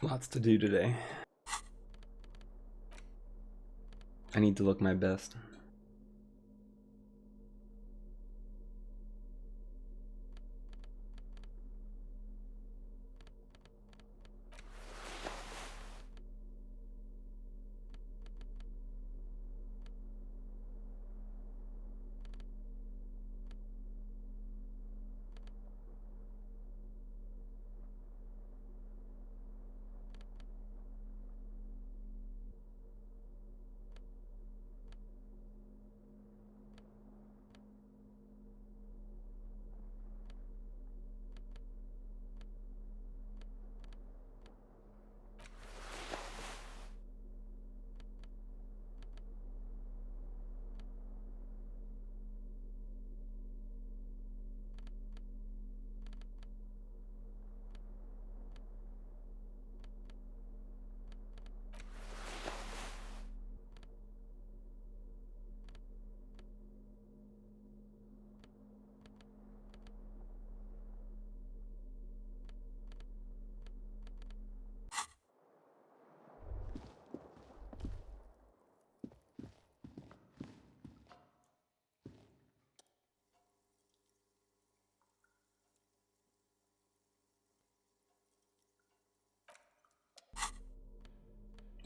Lots to do today. I need to look my best.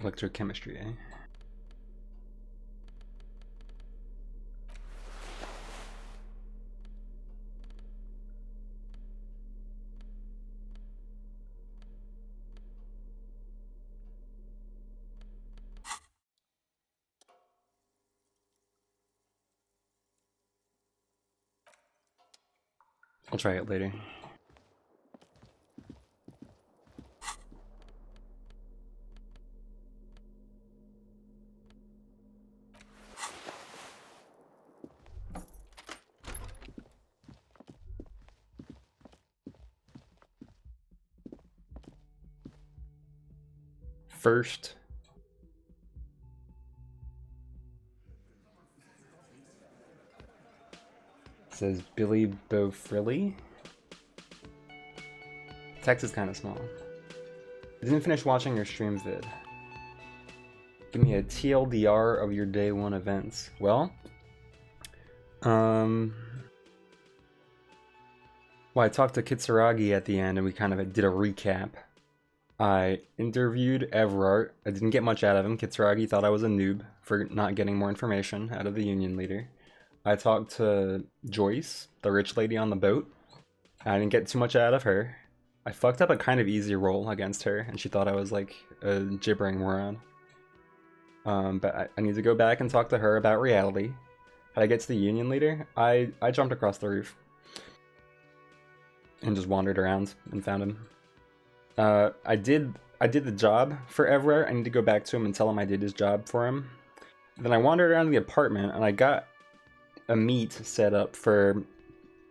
Electrochemistry, eh? I'll try it later. First, it says Billy Bofrilly. Text is kind of small. I didn't finish watching your stream vid. Give me a TLDR of your day one events. Well, well, I talked to Kitsuragi at the end and we kind of did a recap. I interviewed Everart. I didn't get much out of him. Kitsuragi thought I was a noob for not getting more information out of the union leader. I talked to Joyce, the rich lady on the boat. I didn't get too much out of her. I fucked up a kind of easy roll against her, and she thought I was like a gibbering moron. But I need to go back and talk to her about reality. How to get to the union leader? I jumped across the roof. And just wandered around and found him. I did the job for Everett. I need to go back to him and tell him I did his job for him. Then I wandered around the apartment and I got a meet set up for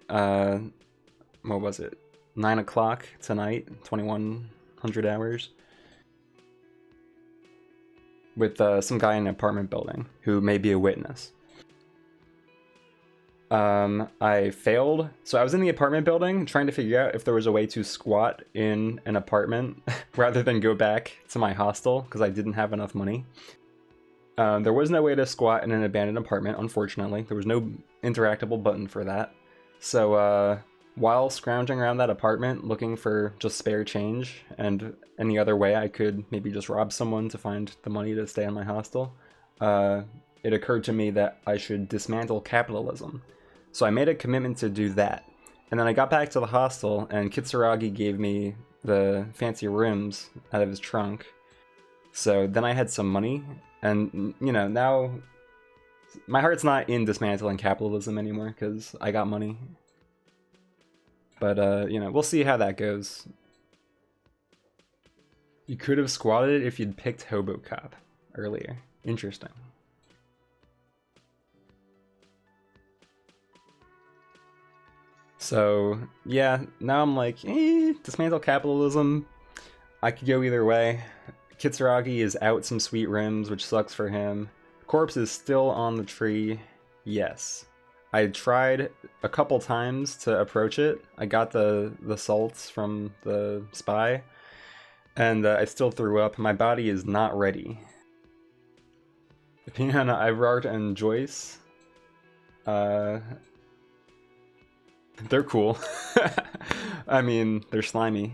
what was it? 9 o'clock tonight, 2100 hours. With some guy in an apartment building who may be a witness. I failed. So I was in the apartment building trying to figure out if there was a way to squat in an apartment rather than go back to my hostel because I didn't have enough money. There was no way to squat in an abandoned apartment, unfortunately. There was no interactable button for that. So while scrounging around that apartment looking for just spare change and any other way I could maybe just rob someone to find the money to stay in my hostel, it occurred to me that I should dismantle capitalism. So I made a commitment to do that. And then I got back to the hostel and Kitsuragi gave me the fancy rims out of his trunk. So then I had some money and, you know, now my heart's not in dismantling capitalism anymore because I got money. But, you know, we'll see how that goes. You could have squatted if you'd picked Hobocop earlier. Interesting. So, yeah, now I'm like, dismantle capitalism. I could go either way. Kitsuragi is out some sweet rims, which sucks for him. Corpse is still on the tree. Yes. I tried a couple times to approach it. I got the salts from the spy. And I still threw up. My body is not ready. Opinion on Ivarart and Joyce. They're cool. I mean, they're slimy.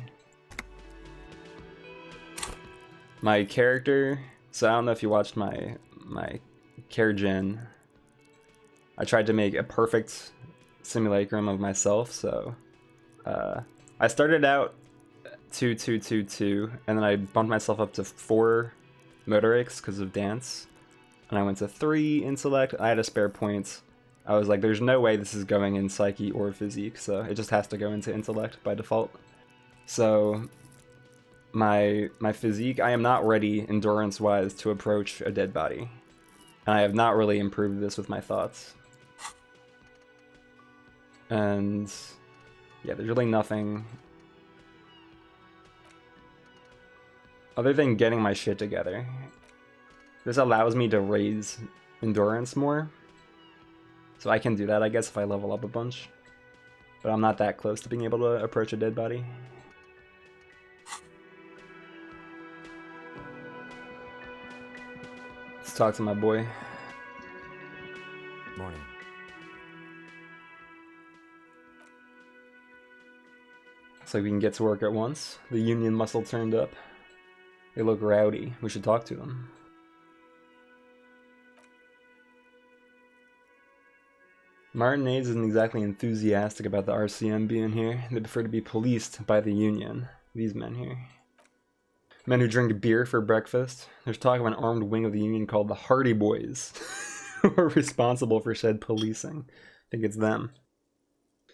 My character, so I don't know if you watched my care gen. I tried to make a perfect simulacrum of myself, so I started out 2, 2, 2, 2, and then I bumped myself up to 4 motorics because of dance, and I went to 3 intellect. I had a spare point. I was like, there's no way this is going in psyche or physique, so it just has to go into intellect by default. So my physique, I am not ready endurance-wise to approach a dead body. And I have not really improved this with my thoughts. And yeah, there's really nothing other than getting my shit together. This allows me to raise endurance more. So I can do that, I guess, if I level up a bunch. But I'm not that close to being able to approach a dead body. Let's talk to my boy. Morning. So we can get to work at once. The union muscle turned up. They look rowdy. We should talk to them. Martinez isn't exactly enthusiastic about the RCM being here. They prefer to be policed by the union. These men here. Men who drink beer for breakfast. There's talk of an armed wing of the union called the Hardy Boys, who are responsible for said policing. I think it's them.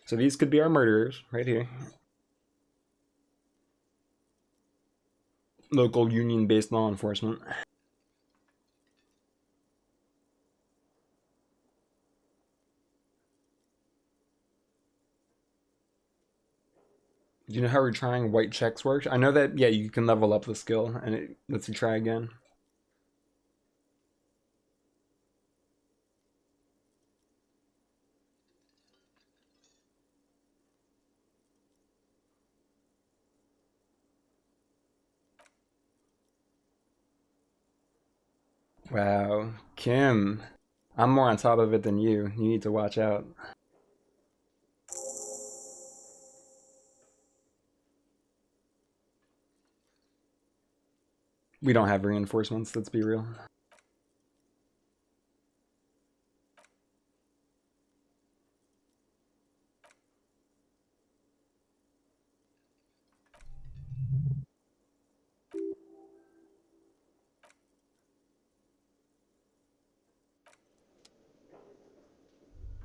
So these could be our murderers, right here. Local union-based law enforcement. Do you know how retrying white checks works? I know that, yeah, you can level up the skill, and it lets you try again. Wow, Kim. I'm more on top of it than you. You need to watch out. We don't have reinforcements, let's be real.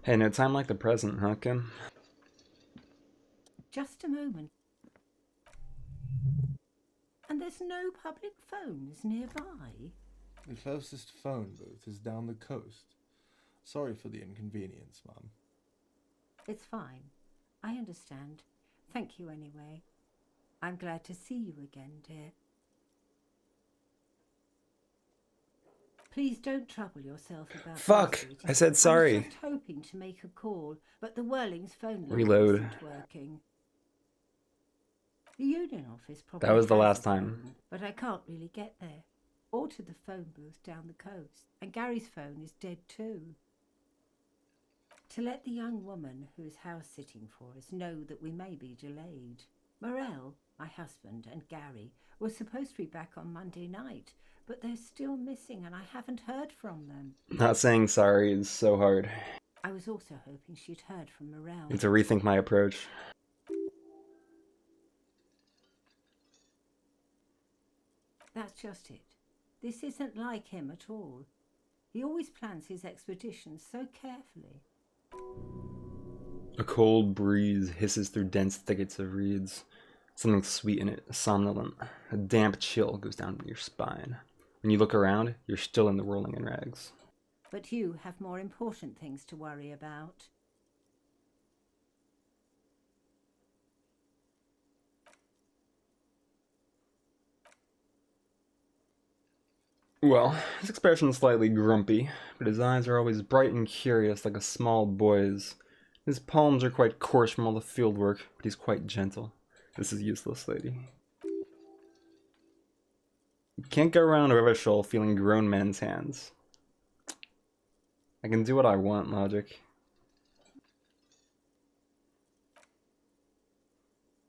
Hey, no time like the present, huh, Kim? Just a moment. And there's no public phones nearby? The closest phone booth is down the coast. Sorry for the inconvenience, Mum. It's fine. I understand. Thank you anyway. I'm glad to see you again, dear. Please don't trouble yourself about Fuck! this, I said sorry. I was just hoping to make a call, but the Whirling's phone line Reload. isn't working. The union office probably That was the has last a time. phone, but I can't really get there. Or to the phone booth down the coast. And Gary's phone is dead too. To let the young woman who is house sitting for us know that we may be delayed. Morel, my husband, and Gary were supposed to be back on Monday night, but they're still missing and I haven't heard from them. Not saying sorry is so hard. I was also hoping she'd heard from Morel. I need to rethink my approach. That's just it. This isn't like him at all. He always plans his expeditions so carefully. A cold breeze hisses through dense thickets of reeds. Something sweet in it, somnolent. A damp chill goes down your spine. When you look around, you're still in the Rolling in Rags. But you have more important things to worry about. Well, his expression is slightly grumpy, but his eyes are always bright and curious like a small boy's. His palms are quite coarse from all the field work, but he's quite gentle. This is useless, lady. Can't go around Revachol feeling grown men's hands. I can do what I want, logic.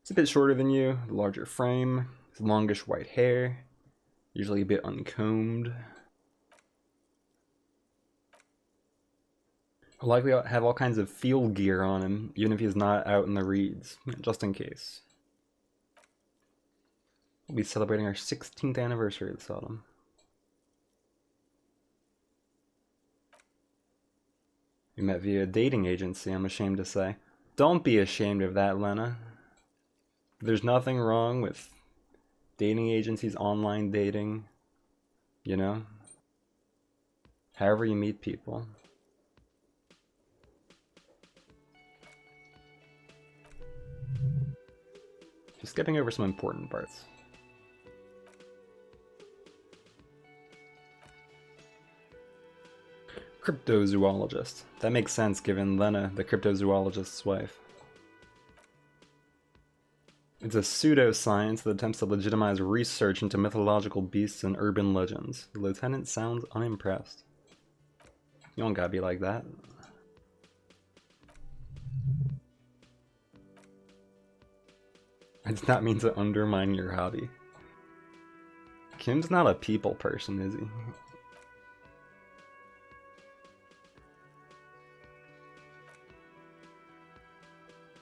It's a bit shorter than you, larger frame, longish white hair, usually a bit uncombed. He'll likely have all kinds of field gear on him, even if he's not out in the reeds, just in case. We'll be celebrating our 16th anniversary this autumn. We met via a dating agency, I'm ashamed to say. Don't be ashamed of that, Lena. There's nothing wrong with dating agencies, online dating, you know? However you meet people. Just skipping over some important parts. Cryptozoologist. That makes sense given Lena, the cryptozoologist's wife. It's a pseudoscience that attempts to legitimize research into mythological beasts and urban legends. The lieutenant sounds unimpressed. You don't gotta be like that. I did not mean to undermine your hobby. Kim's not a people person, is he?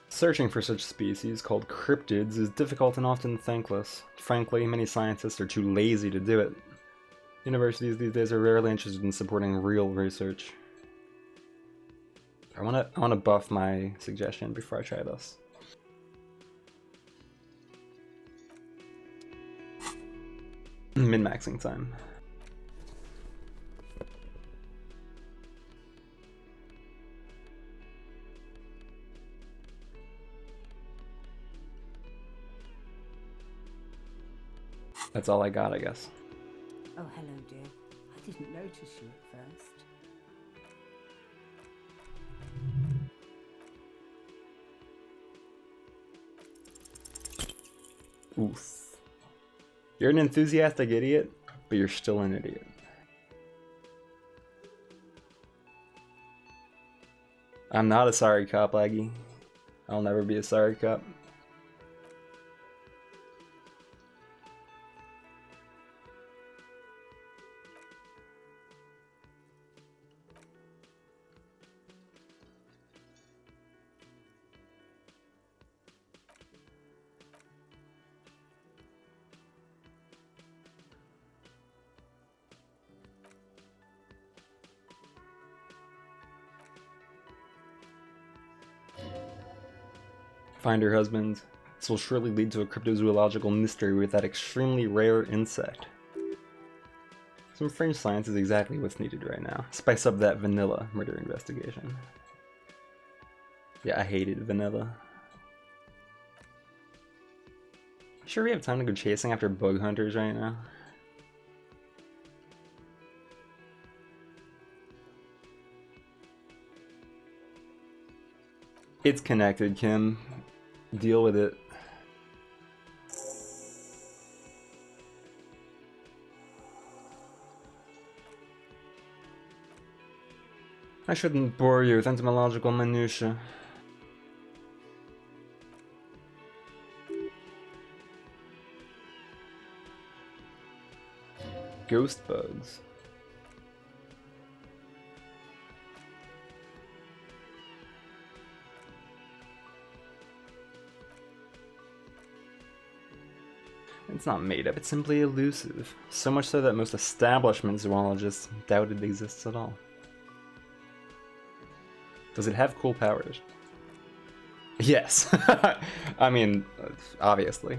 Searching for such species, called cryptids, is difficult and often thankless. Frankly, many scientists are too lazy to do it. Universities these days are rarely interested in supporting real research. I wanna buff my suggestion before I try this. Min-maxing time. That's all I got, I guess. Oh, hello, dear. I didn't notice you at first. Oof. You're an enthusiastic idiot, but you're still an idiot. I'm not a sorry cop, Aggie. I'll never be a sorry cop. Find her husband. This will surely lead to a cryptozoological mystery with that extremely rare insect. Some fringe science is exactly what's needed right now. Spice up that vanilla murder investigation. Yeah, I hated vanilla. Sure we have time to go chasing after bug hunters right now? It's connected, Kim. Deal with it. I shouldn't bore you with entomological minutiae. Ghost bugs. It's not made up, it's simply elusive. So much so that most establishment zoologists doubt it exists at all. Does it have cool powers? Yes. I mean, obviously.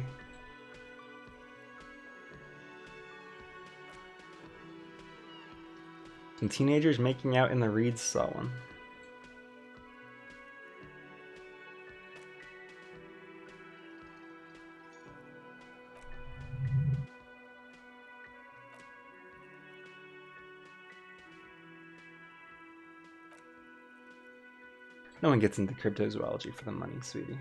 Some teenagers making out in the reeds saw one. No one gets into cryptozoology for the money, sweetie.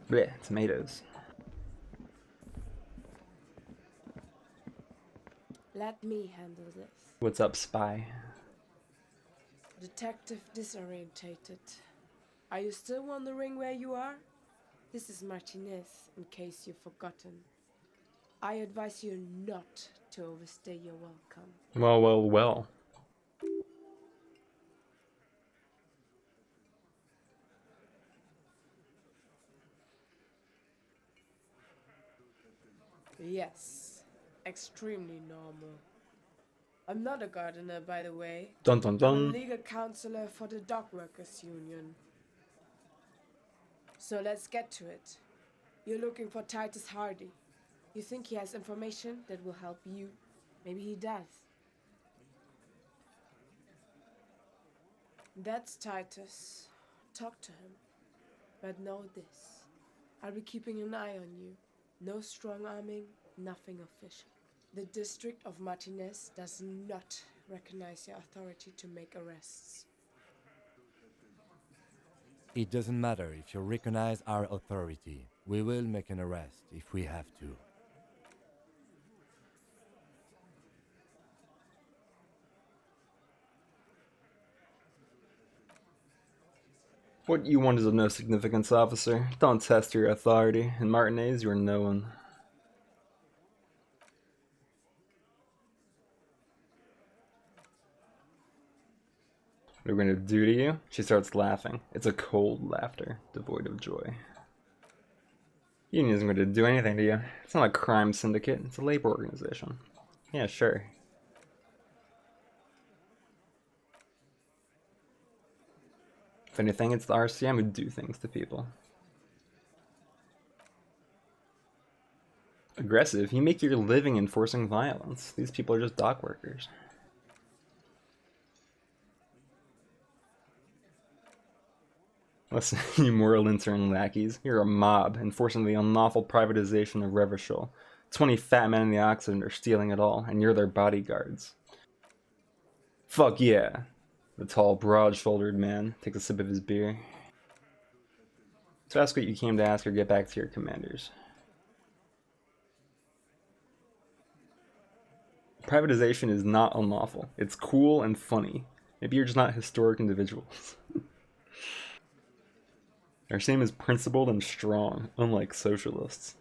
Blech, tomatoes. Let me handle this. What's up, spy? Detective disorientated. Are you still wondering where you are? This is Martinez, in case you've forgotten. I advise you not to overstay your welcome. Well, well, well. Yes, extremely normal. I'm not a gardener, by the way. Dun dun I'm a dun. legal counselor for the Dock Workers Union. So let's get to it. You're looking for Titus Hardy. You think he has information that will help you? Maybe he does. That's Titus. Talk to him. But know this. I'll be keeping an eye on you. No strong arming, nothing official. The District of Martinez does not recognize your authority to make arrests. It doesn't matter if you recognize our authority. We will make an arrest if we have to. What you want is of no significance, officer. Don't test your authority. In Martinez, you are no one. What are we going to do to you? She starts laughing. It's a cold laughter, devoid of joy. Union isn't going to do anything to you. It's not a crime syndicate. It's a labor organization. Yeah, sure. If anything, it's the RCM who do things to people. Aggressive? You make your living enforcing violence. These people are just dock workers. Listen, you moral intern lackeys. You're a mob, enforcing the unlawful privatization of Revachol. 20 fat men in the Occident are stealing it all, and you're their bodyguards. Fuck yeah. The tall, broad-shouldered man takes a sip of his beer. So ask what you came to ask or get back to your commanders. Privatization is not unlawful. It's cool and funny. Maybe you're just not historic individuals. Our same is principled and strong, unlike socialists.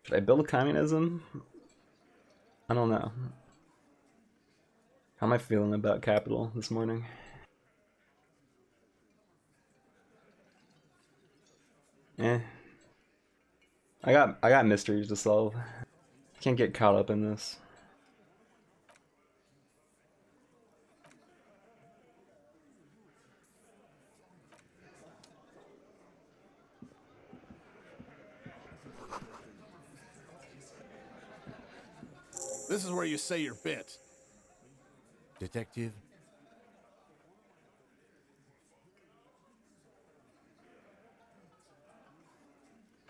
Should I build communism? I don't know. How am I feeling about capital this morning? Eh. I got mysteries to solve. Can't get caught up in this. This is where you say your bit. Detective?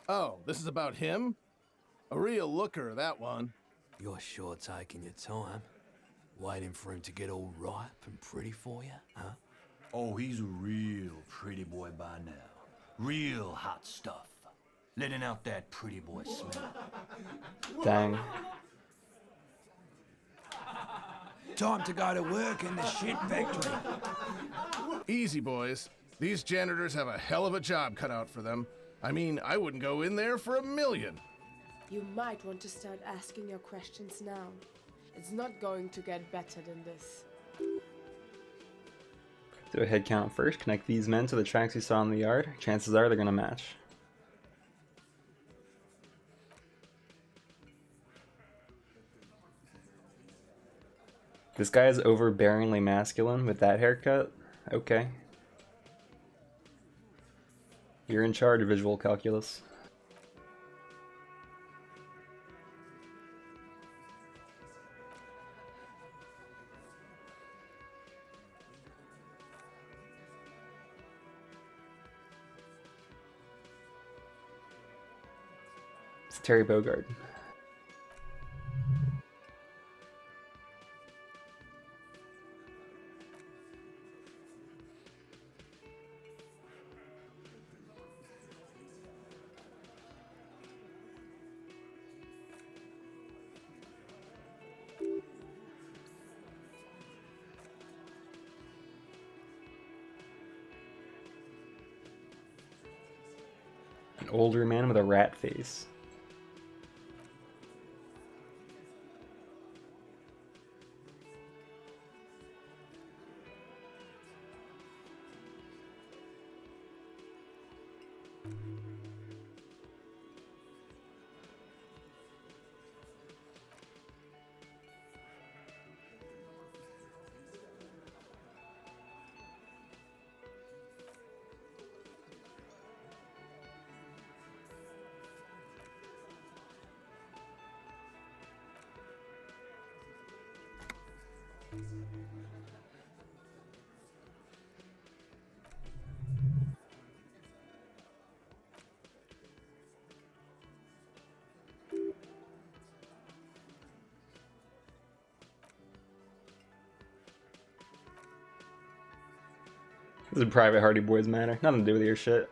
Oh, this is about him? A real looker, that one. You're sure taking your time, waiting for him to get all ripe and pretty for you, huh? Oh, he's a real pretty boy by now. Real hot stuff. Letting out that pretty boy smell. Dang. Time to go to work in the shit factory. Easy, boys. These janitors have a hell of a job cut out for them. I mean, I wouldn't go in there for $1 million. You might want to start asking your questions now. It's not going to get better than this. Do a head count first. Connect these men to the tracks you saw in the yard. Chances are they're gonna match. This guy is overbearingly masculine with that haircut? Okay. You're in charge of visual calculus. It's Terry Bogard. An older man with a rat face. This is private Hardy Boys matter. Nothing to do with your shit.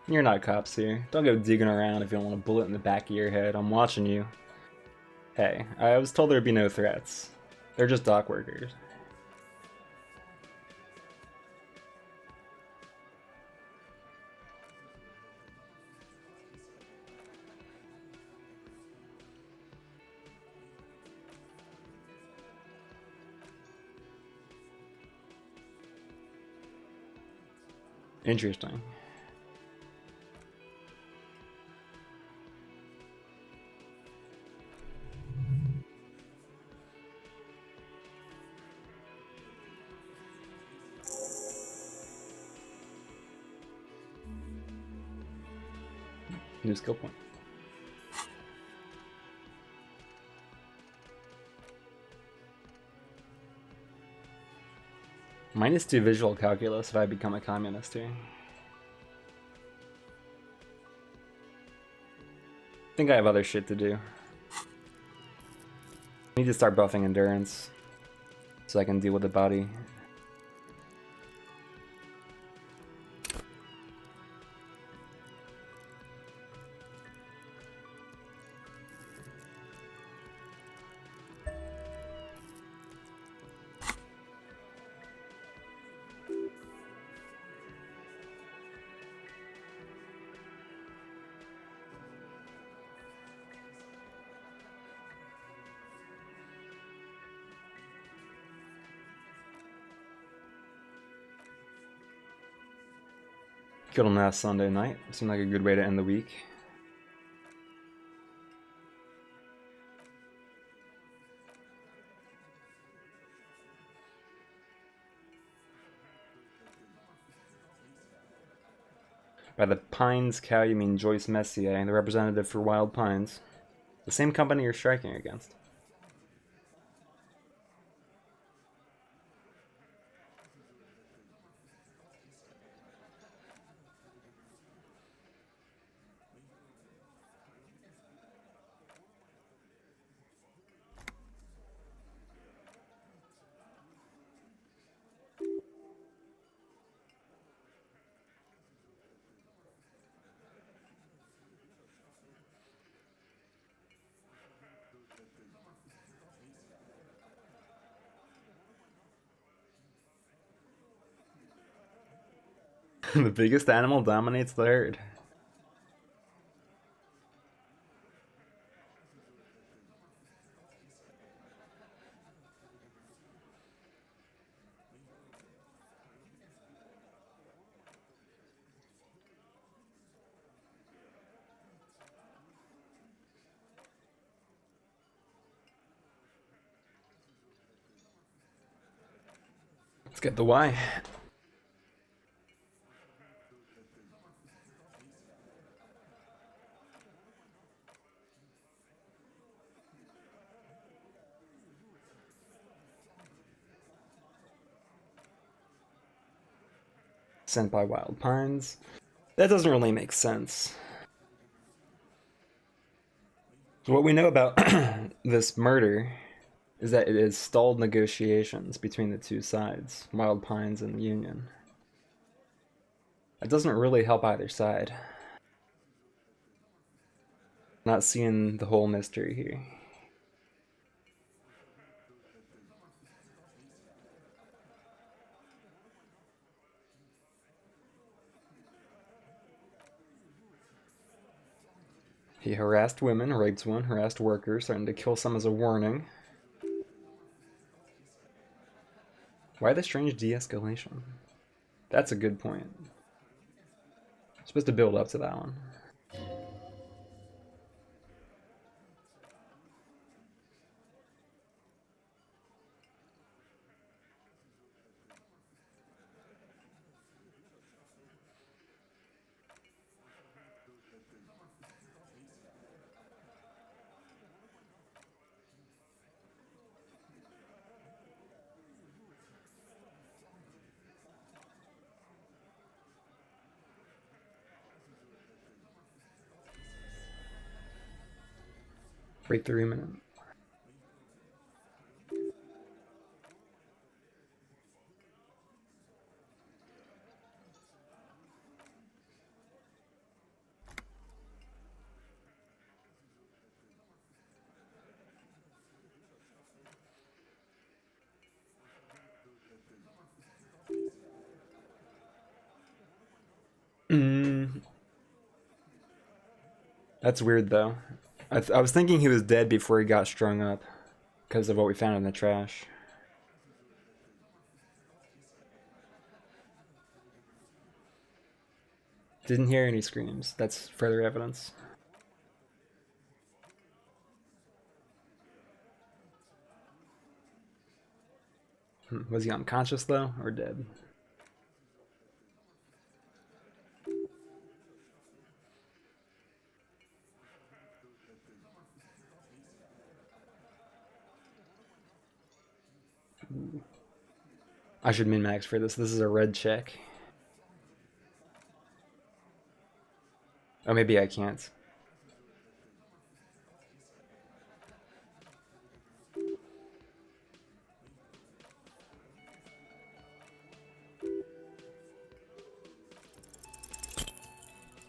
You're not cops here. Don't go digging around if you don't want a bullet in the back of your head. I'm watching you. Hey, I was told there'd be no threats. They're just dock workers. Interesting. New skill point. -2 visual calculus if I become a communist here. I think I have other shit to do. I need to start buffing endurance so I can deal with the body. Killed him last Sunday night. Seemed like a good way to end the week. By the Pines cow, you mean Joyce Messier, the representative for Wild Pines. The same company you're striking against. The biggest animal dominates the herd. Let's get the Y. Sent by Wild Pines. That doesn't really make sense. What we know about this murder is that it has stalled negotiations between the two sides, Wild Pines and the Union. That doesn't really help either side. Not seeing the whole mystery here. He harassed women, raped one, harassed workers, threatened to kill some as a warning. Why the strange de-escalation? That's a good point. Supposed to build up to that one. Breakthrough imminent. That's weird though. I was thinking he was dead before he got strung up because of what we found in the trash. Didn't hear any screams. That's further evidence. Was he unconscious though, or dead? I should min-max for this. This is a red check. Oh, maybe I can't.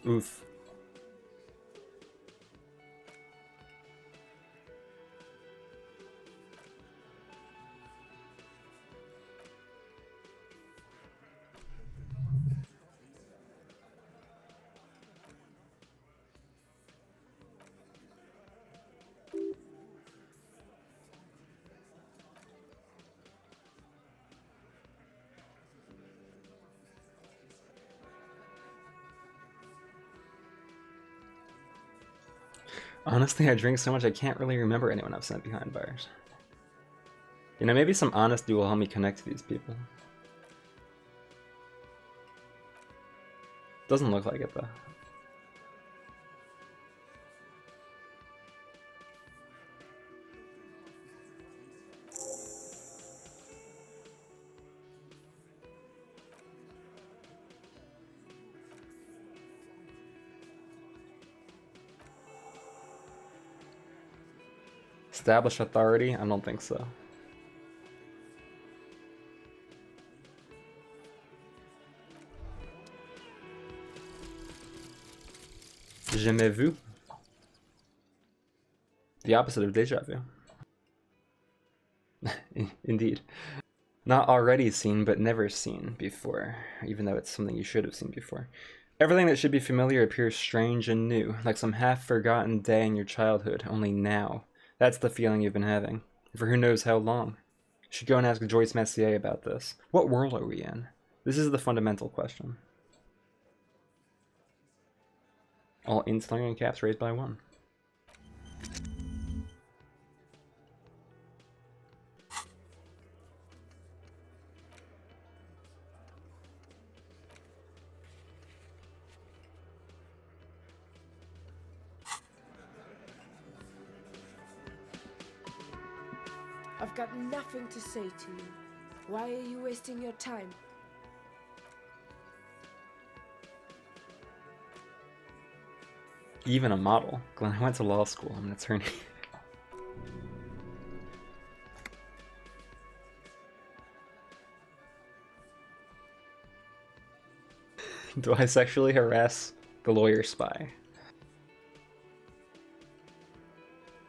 Oof. Honestly, I drink so much I can't really remember anyone I've sent behind bars. You know, maybe some honesty will help me connect to these people. Doesn't look like it though. Establish authority? I don't think so. Jamais vu. The opposite of deja vu. Indeed. Not already seen, but never seen before, even though it's something you should have seen before. Everything that should be familiar appears strange and new, like some half-forgotten day in your childhood, only now. That's the feeling you've been having, for who knows how long. You should go and ask Joyce Messier about this. What world are we in? This is the fundamental question. All insular and caps raised by 1. I've got nothing to say to you. Why are you wasting your time? Even a model. Glenn, I went to law school. I'm an attorney. Do I sexually harass the lawyer spy?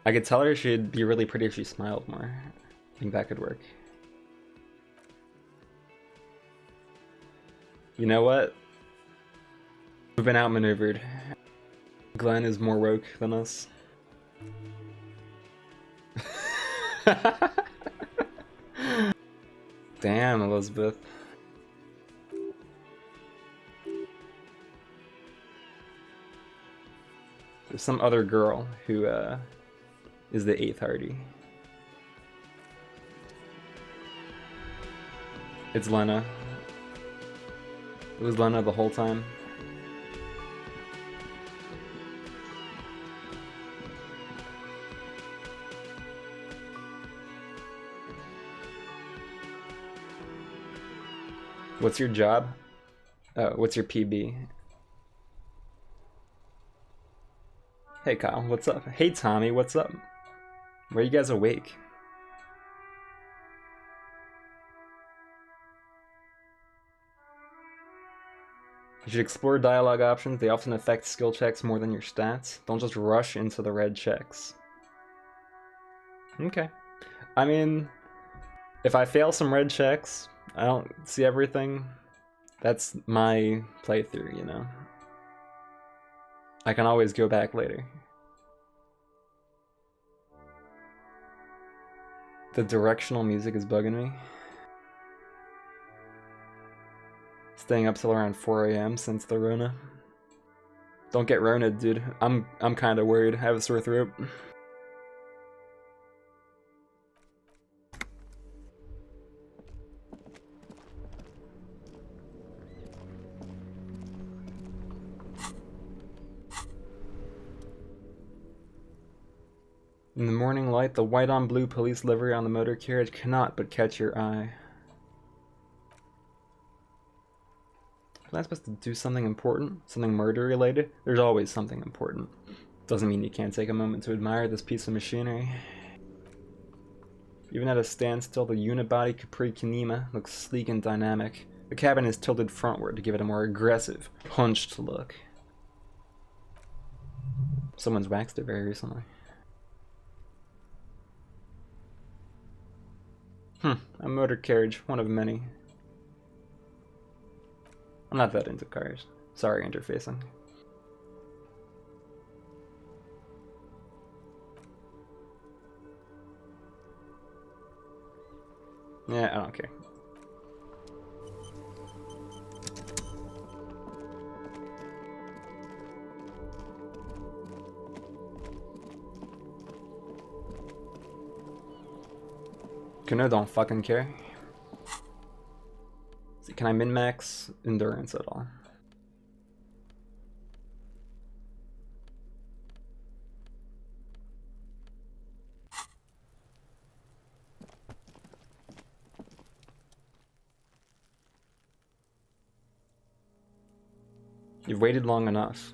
I could tell her she'd be really pretty if she smiled more. I think that could work. You know what? We've been outmaneuvered. Glenn is more woke than us. Damn, Elizabeth. There's some other girl who is the 8th Hardy. It's Lena. It was Lena the whole time. What's your job? What's your PB? Hey Kyle, what's up? Hey Tommy, what's up? Why are you guys awake? You should explore dialogue options. They often affect skill checks more than your stats. Don't just rush into the red checks. Okay. I mean, if I fail some red checks, I don't see everything. That's my playthrough, you know? I can always go back later. The directional music is bugging me. Staying up till around 4 AM since the Rona. Don't get Rona, dude. I'm kind of worried. I have a sore throat. In the morning light, the white on blue police livery on the motor carriage cannot but catch your eye. Am I supposed to do something important? Something murder related? There's always something important. Doesn't mean you can't take a moment to admire this piece of machinery. Even at a standstill, the unibody Capri Kinema looks sleek and dynamic. The cabin is tilted frontward to give it a more aggressive, hunched look. Someone's waxed it very recently. A motor carriage, one of many. I'm not that into cars. Sorry, interfacing. Yeah, I don't care. Kuno don't fucking care. See, can I min-max endurance at all? You've waited long enough.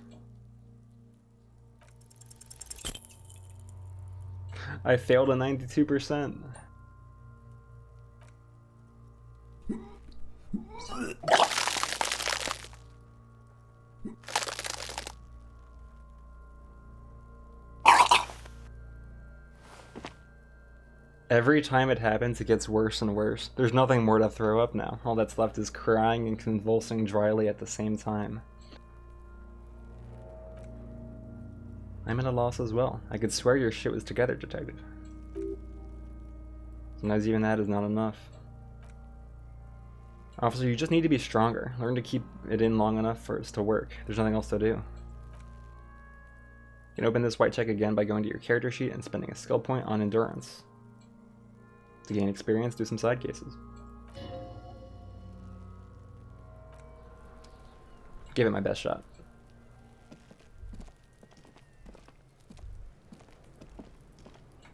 I failed a 92%. Every time it happens, it gets worse and worse. There's nothing more to throw up now. All that's left is crying and convulsing dryly at the same time. I'm at a loss as well. I could swear your shit was together, detective. Sometimes even that is not enough. Officer, you just need to be stronger. Learn to keep it in long enough for it to work. There's nothing else to do. You can open this white check again by going to your character sheet and spending a skill point on endurance. To gain experience, do some side cases. Give it my best shot.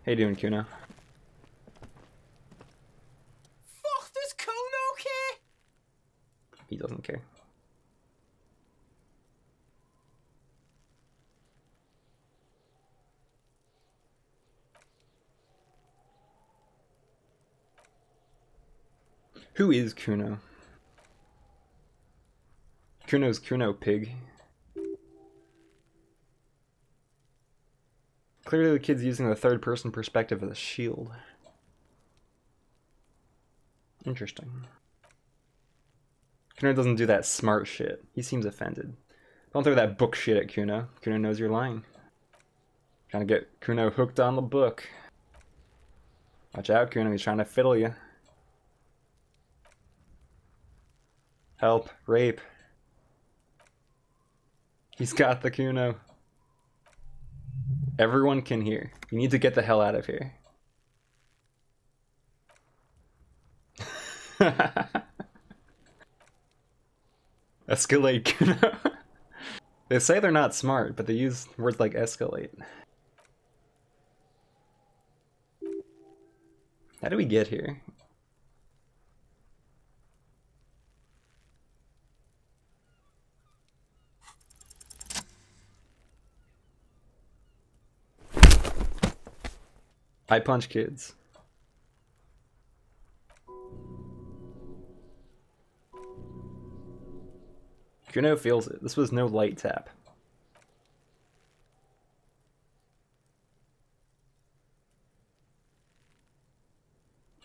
How you doing, Kuno? Fuck, does Kuno care? He doesn't care. Who is Kuno? Kuno's Kuno Pig. Clearly the kid's using the third-person perspective as a shield. Interesting. Kuno doesn't do that smart shit. He seems offended. Don't throw that book shit at Kuno. Kuno knows you're lying. Trying to get Kuno hooked on the book. Watch out, Kuno. He's trying to fiddle you. Help. Rape. He's got the Kuno. Everyone can hear. You need to get the hell out of here. Escalate, Kuno. They say they're not smart, but they use words like escalate. How do we get here? I punch kids. Kuno feels it. This was no light tap.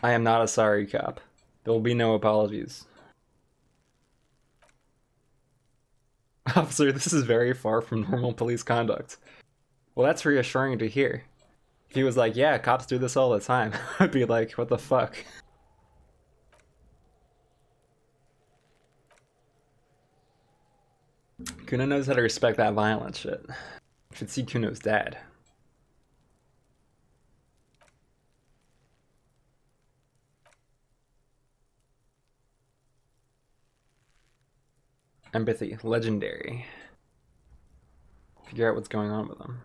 I am not a sorry cop. There will be no apologies. Officer, this is very far from normal police conduct. Well, that's reassuring to hear. If he was like, yeah, cops do this all the time, I'd be like, what the fuck? Kuno knows how to respect that violent shit. You should see Kuno's dad. Empathy, legendary. Figure out what's going on with them.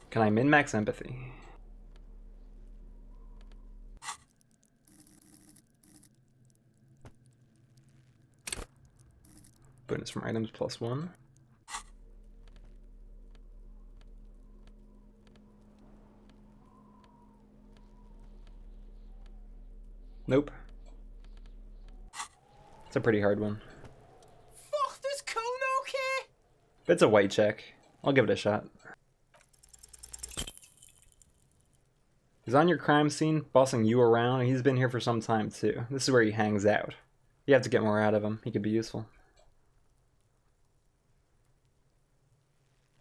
Can I min-max empathy? Bonus from items +1. Nope. It's a pretty hard one. Fuck, does Kuno care? It's a white check. I'll give it a shot. He's on your crime scene, bossing you around, and he's been here for some time too. This is where he hangs out. You have to get more out of him. He could be useful.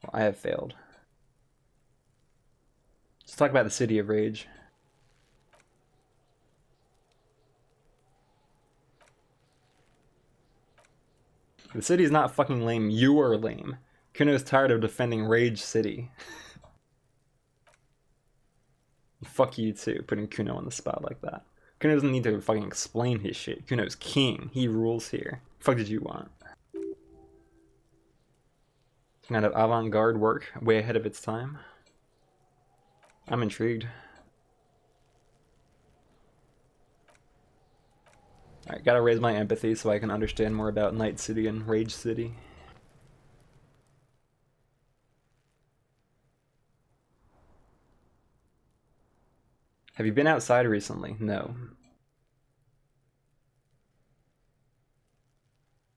Well, I have failed. Let's talk about the City of Rage. The city's not fucking lame, you are lame. Kuno's tired of defending Rage City. Fuck you too, putting Kuno on the spot like that. Kuno doesn't need to fucking explain his shit. Kuno's king. He rules here. Fuck did you want? Some kind of avant-garde work, way ahead of its time. I'm intrigued. Alright, gotta raise my empathy so I can understand more about Night City and Rage City. Have you been outside recently? No.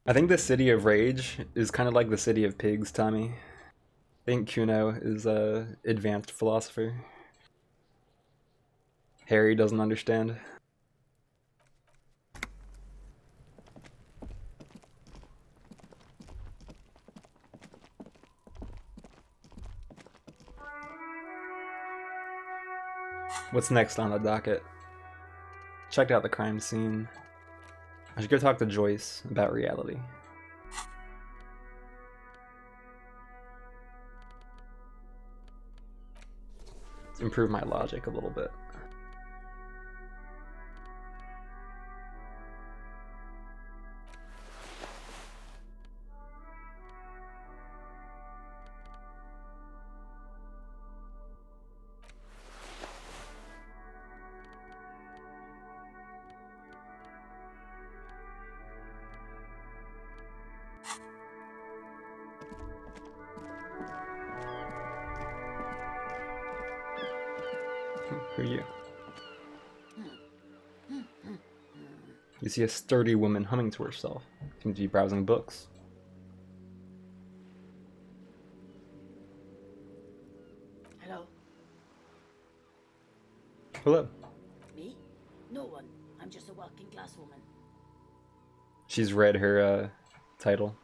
I think the City of Rage is kind of like the City of Pigs, Tommy. I think Kuno is a advanced philosopher. Harry doesn't understand. What's next on the docket? Checked out the crime scene. I should go talk to Joyce about reality. Let's improve my logic a little bit. Who are you? You see a sturdy woman humming to herself. Seems to be browsing books. Hello? Hello. Me? No one. I'm I'm just a working class woman. She's read her title.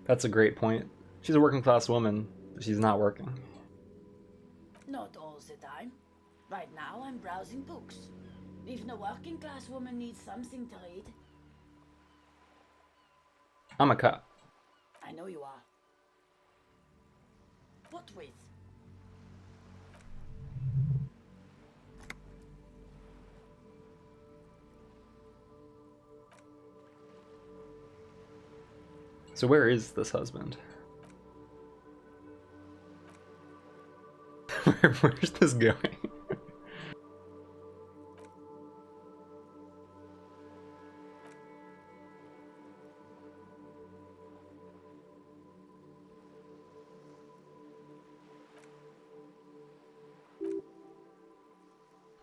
That's a great point. She's a working class woman, but she's not working. Not all the time. Right now, I'm browsing books. Even a working class woman needs something to read. I'm a cop. I know you are. What with? So where is this husband? Where's this going?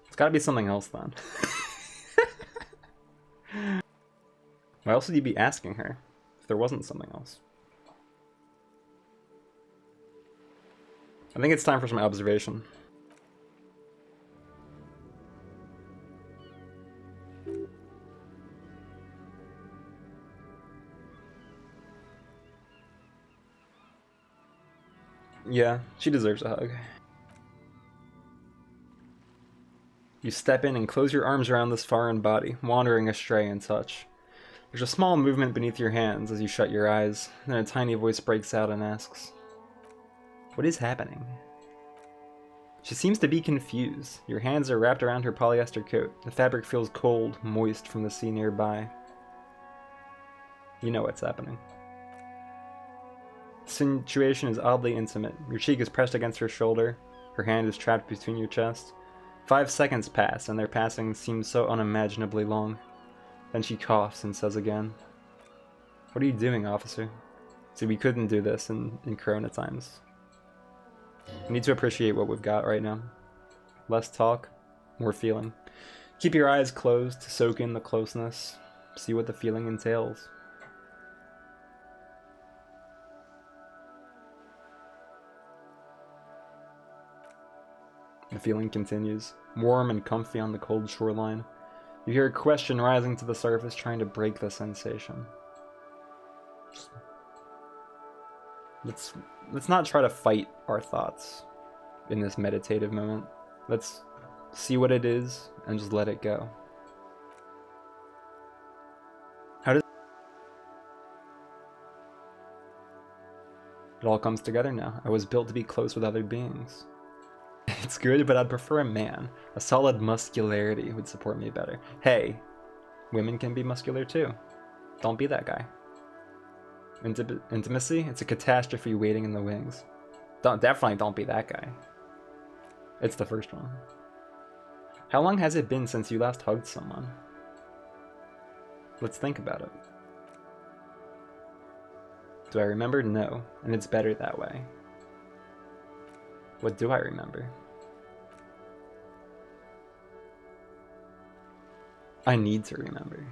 It's gotta be something else then. Why else would you be asking her if there wasn't something else? I think it's time for some observation. Yeah, she deserves a hug. You step in and close your arms around this foreign body, wandering astray in touch. There's a small movement beneath your hands as you shut your eyes, then a tiny voice breaks out and asks, "What is happening?" She seems to be confused. Your hands are wrapped around her polyester coat. The fabric feels cold, moist from the sea nearby. You know what's happening. The situation is oddly intimate. Your cheek is pressed against her shoulder. Her hand is trapped between your chest. 5 seconds pass, and their passing seems so unimaginably long. Then she coughs and says again, "What are you doing, officer?" See, we couldn't do this in Corona times. We need to appreciate what we've got right now. Less talk, more feeling. Keep your eyes closed to soak in the closeness. See what the feeling entails. The feeling continues, warm and comfy on the cold shoreline. You hear a question rising to the surface, trying to break the sensation. Let's not try to fight our thoughts in this meditative moment. Let's see what it is and just let it go. It all comes together now. I was built to be close with other beings. It's good, but I'd prefer a man. A solid muscularity would support me better. Hey, women can be muscular too. Don't be that guy. Intimacy? It's a catastrophe waiting in the wings. Definitely don't be that guy. It's the first one. How long has it been since you last hugged someone? Let's think about it. Do I remember? No, and it's better that way. What do I remember? I need to remember.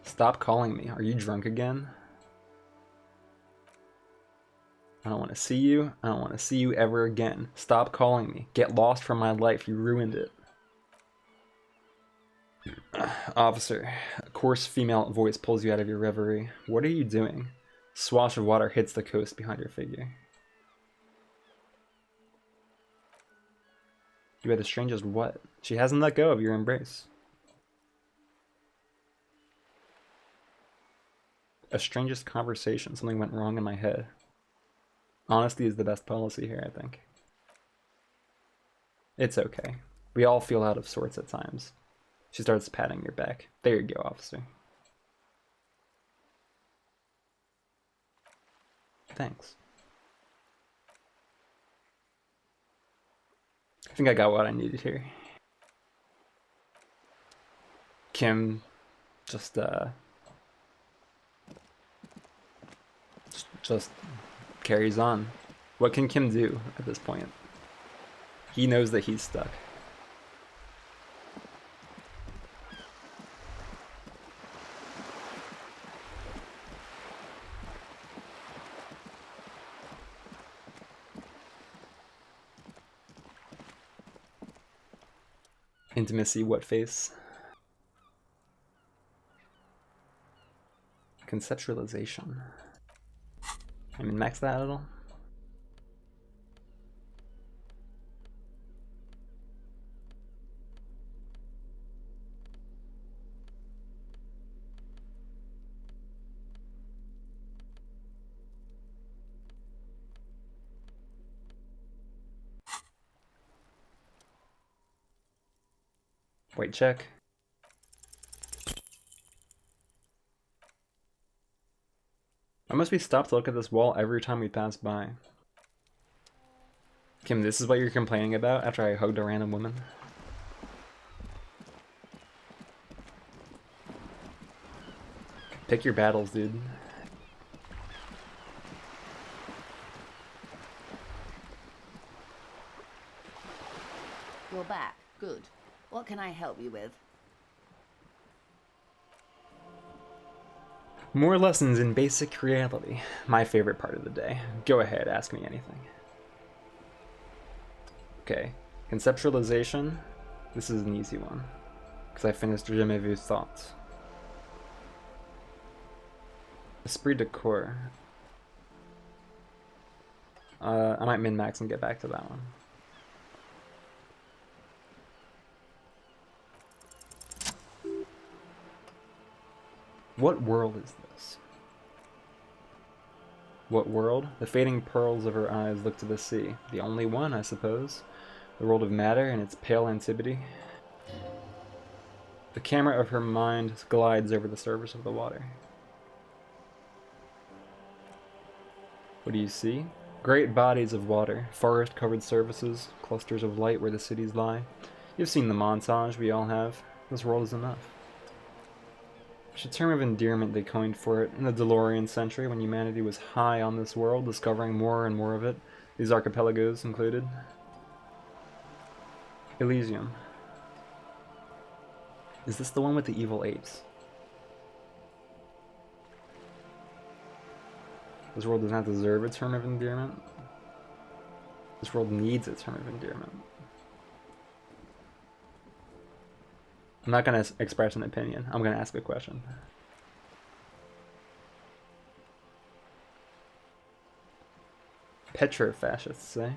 Stop calling me. Are you drunk again? I don't want to see you. I don't want to see you ever again. Stop calling me. Get lost from my life. You ruined it. Officer, a coarse female voice pulls you out of your reverie. What are you doing? Swash of water hits the coast behind your figure. You had the strangest what? She hasn't let go of your embrace. A strangest conversation. Something went wrong in my head. Honesty is the best policy here, I think. It's okay. We all feel out of sorts at times. She starts patting your back. There you go, officer. Thanks. I think I got what I needed here. Kim just carries on. What can Kim do at this point? He knows that he's stuck. Intimacy, what face? Conceptualization. I mean, max that at all? Wait, check. Why must we stop to look at this wall every time we pass by? Kim, this is what you're complaining about after I hugged a random woman? Pick your battles, dude. You're back. Good. What can I help you with? More lessons in basic reality. My favorite part of the day. Go ahead, ask me anything. Okay, conceptualization. This is an easy one, because I finished Je m'ai vu thoughts. Esprit de corps. I might min-max and get back to that one. What world is this? What world? The fading pearls of her eyes look to the sea. The only one, I suppose. The world of matter and its pale antiquity. The camera of her mind glides over the surface of the water. What do you see? Great bodies of water, forest-covered surfaces, clusters of light where the cities lie. You've seen the montage, we all have. This world is enough. It's a term of endearment they coined for it in the DeLorean century when humanity was high on this world, discovering more and more of it, these archipelagos included. Elysium. Is this the one with the evil apes? This world does not deserve a term of endearment. This world needs a term of endearment. I'm not going to express an opinion. I'm going to ask a question. Petro-fascists, eh?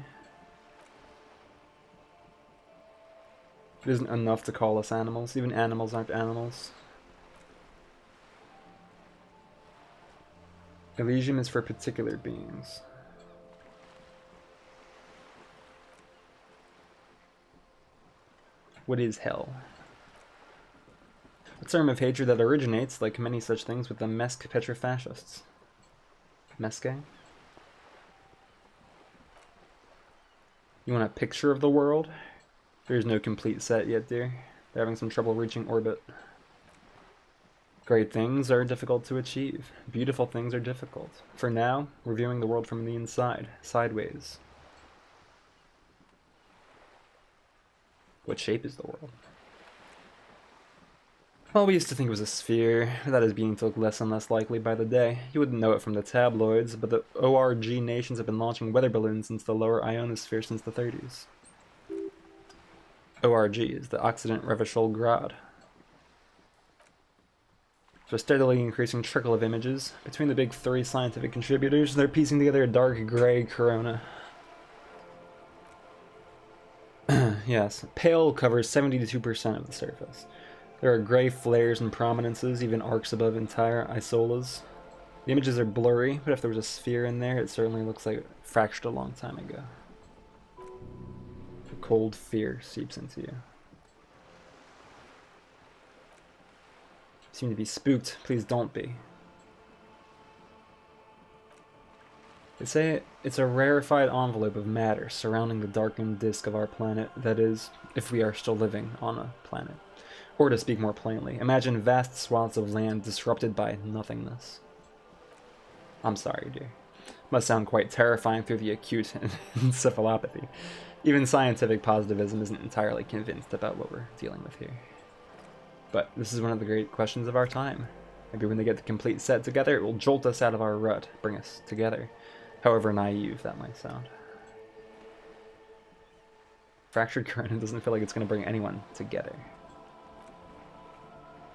It isn't enough to call us animals. Even animals aren't animals. Elysium is for particular beings. What is hell? A term of hatred that originates, like many such things, with the Mesque Petrofascists. Mesque? You want a picture of the world? There's no complete set yet, dear. They're having some trouble reaching orbit. Great things are difficult to achieve. Beautiful things are difficult. For now, we're viewing the world from the inside, sideways. What shape is the world? Well, we used to think it was a sphere, but that is beginning to look less and less likely by the day. You wouldn't know it from the tabloids, but the ORG nations have been launching weather balloons into the lower ionosphere since the 30s. ORG is the Occident Revachol Grad. So a steadily increasing trickle of images. Between the big three scientific contributors, they're piecing together a dark gray corona. Yes, pale covers 72% of the surface. There are gray flares and prominences, even arcs above entire isolas. The images are blurry, but if there was a sphere in there, it certainly looks like it fractured a long time ago. The cold fear seeps into you. You seem to be spooked. Please don't be. They say it's a rarefied envelope of matter surrounding the darkened disk of our planet, that is, if we are still living on a planet. Or to speak more plainly, imagine vast swaths of land disrupted by nothingness. I'm sorry, dear. Must sound quite terrifying through the acute encephalopathy. Even scientific positivism isn't entirely convinced about what we're dealing with here. But this is one of the great questions of our time. Maybe when they get the complete set together, it will jolt us out of our rut, bring us together. However naive that might sound. Fractured current doesn't feel like it's going to bring anyone together.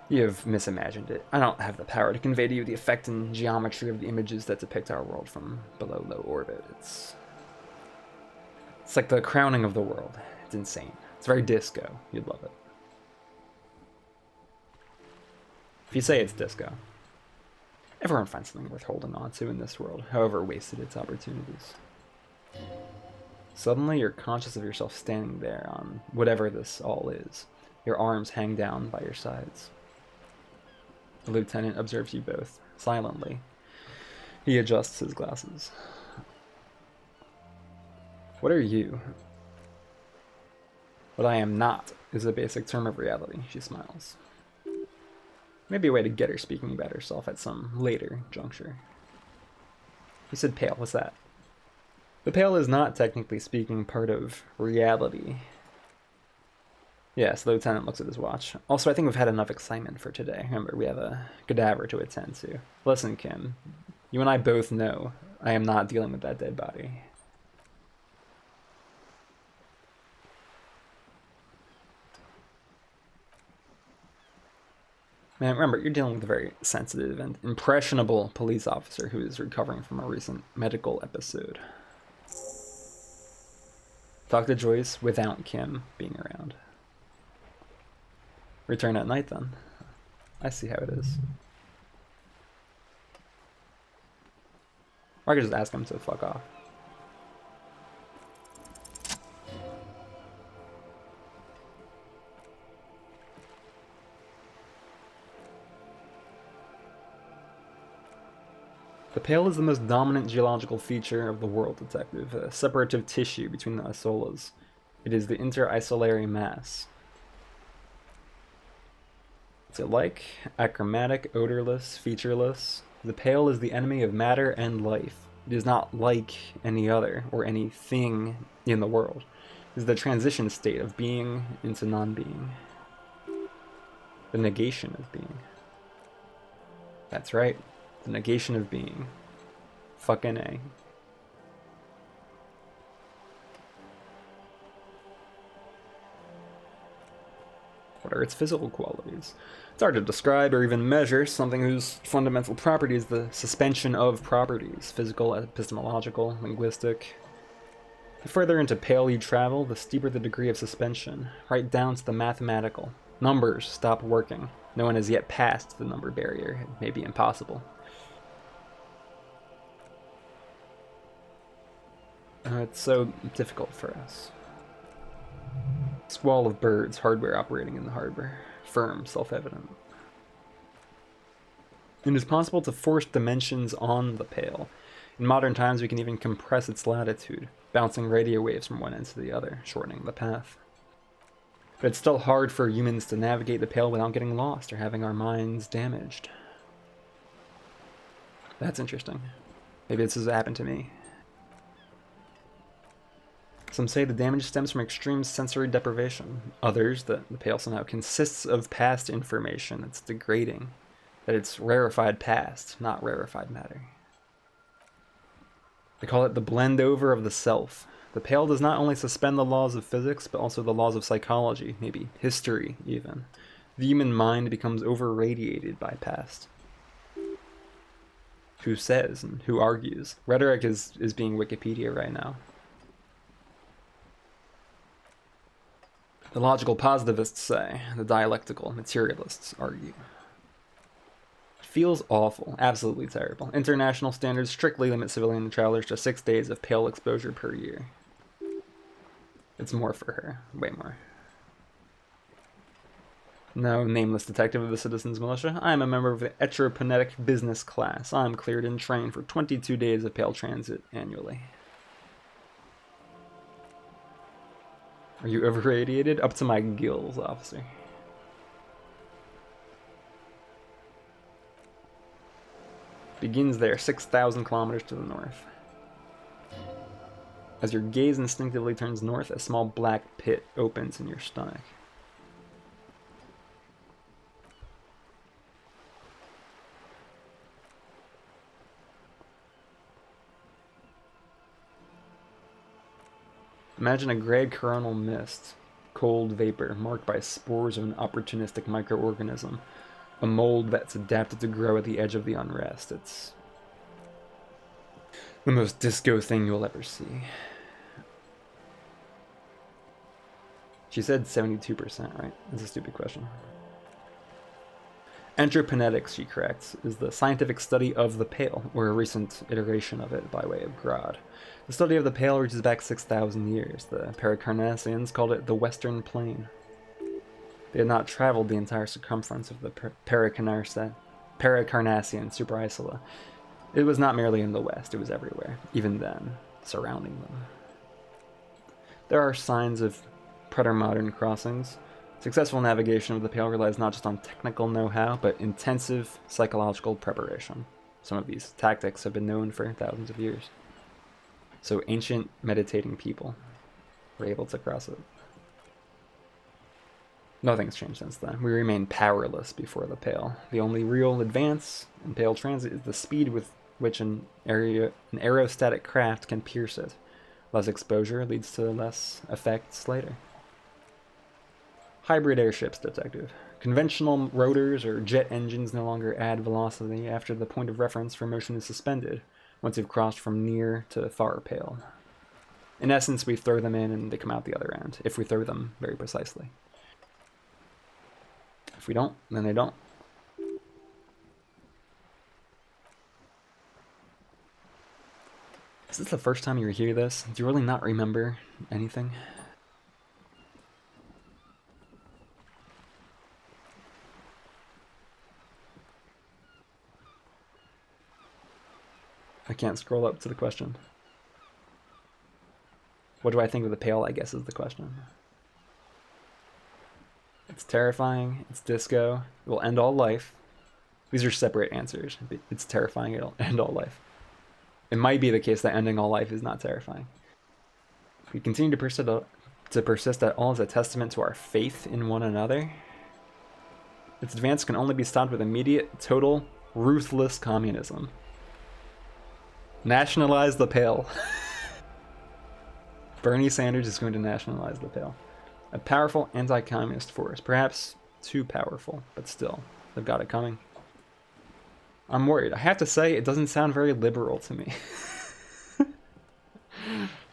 You've misimagined it. I don't have the power to convey to you the effect and geometry of the images that depict our world from below low orbit. It's like the crowning of the world. It's insane. It's very disco. You'd love it. If you say it's disco. Everyone finds something worth holding on to in this world, however wasted its opportunities. Suddenly, you're conscious of yourself standing there on whatever this all is. Your arms hang down by your sides. The lieutenant observes you both, silently. He adjusts his glasses. What are you? What I am not is a basic term of reality, she smiles. Maybe a way to get her speaking about herself at some later juncture. You said pale, what's that? The pale is not, technically speaking, part of reality. Yes, the lieutenant looks at his watch. Also, I think we've had enough excitement for today. Remember, we have a cadaver to attend to. Listen, Kim, you and I both know I am not dealing with that dead body. Man, remember, you're dealing with a very sensitive and impressionable police officer who is recovering from a recent medical episode. Talk to Joyce without Kim being around. Return at night, then. I see how it is. Or I could just ask him to fuck off. The pale is the most dominant geological feature of the world, Detective, a separative tissue between the isolas. It is the inter-isolary mass. What's it like? Achromatic, odorless, featureless. The pale is the enemy of matter and life. It is not like any other, or anything in the world. It is the transition state of being into non-being. The negation of being. That's right. The negation of being. Fucking A. What are its physical qualities? It's hard to describe or even measure something whose fundamental property is the suspension of properties, physical, epistemological, linguistic. The further into pale you travel, the steeper the degree of suspension, right down to the mathematical. Numbers stop working. No one has yet passed the number barrier. It may be impossible. It's so difficult for us. Squall of birds, hardware operating in the harbor. Firm, self-evident. It is possible to force dimensions on the pale. In modern times, we can even compress its latitude, bouncing radio waves from one end to the other, shortening the path. But it's still hard for humans to navigate the pale without getting lost or having our minds damaged. That's interesting. Maybe this has happened to me. Some say the damage stems from extreme sensory deprivation. Others, that the pale somehow consists of past information that's degrading. That it's rarefied past, not rarefied matter. They call it the blend over of the self. The pale does not only suspend the laws of physics, but also the laws of psychology, maybe history even. The human mind becomes over-radiated by past. Who says and who argues? Rhetoric is being Wikipedia right now. The logical positivists say, the dialectical materialists argue. It feels awful, absolutely terrible. International standards strictly limit civilian travelers to 6 days of pale exposure per year. It's more for her, way more. No, nameless detective of the Citizens Militia. I am a member of the Etroponetic Business Class. I am cleared and trained for 22 days of pale transit annually. Are you over-radiated? Up to my gills, officer. Begins there, 6,000 kilometers to the north. As your gaze instinctively turns north, a small black pit opens in your stomach. Imagine a gray coronal mist, cold vapor marked by spores of an opportunistic microorganism, a mold that's adapted to grow at the edge of the unrest. It's the most disco thing you'll ever see. She said 72%, right? That's a stupid question. Anthroponetics, she corrects, is the scientific study of the Pale, or a recent iteration of it by way of Grodd. The study of the Pale reaches back 6,000 years. The Paracarnassians called it the Western Plain. They had not traveled the entire circumference of the Paracarnassian superisola. It was not merely in the west, it was everywhere, even then, surrounding them. There are signs of preter-modern crossings. Successful navigation of the Pale relies not just on technical know-how, but intensive psychological preparation. Some of these tactics have been known for thousands of years. So ancient meditating people were able to cross it. Nothing's changed since then. We remain powerless before the Pale. The only real advance in Pale transit is the speed with which an aerostatic craft can pierce it. Less exposure leads to less effects later. Hybrid airships, Detective. Conventional rotors or jet engines no longer add velocity after the point of reference for motion is suspended, once you've crossed from near to far Pale. In essence, we throw them in and they come out the other end, if we throw them very precisely. If we don't, then they don't. Is this the first time you hear this? Do you really not remember anything? I can't scroll up to the question. What do I think of the Pale, I guess, is the question. It's terrifying, it's disco, it will end all life. These are separate answers. It's terrifying, it'll end all life. It might be the case that ending all life is not terrifying. If we continue to persist at all as a testament to our faith in one another, its advance can only be stopped with immediate, total, ruthless communism. Nationalize the Pale. Bernie Sanders is going to nationalize the Pale. A powerful anti-communist force. Perhaps too powerful, but still, they've got it coming. I'm worried. I have to say, it doesn't sound very liberal to me.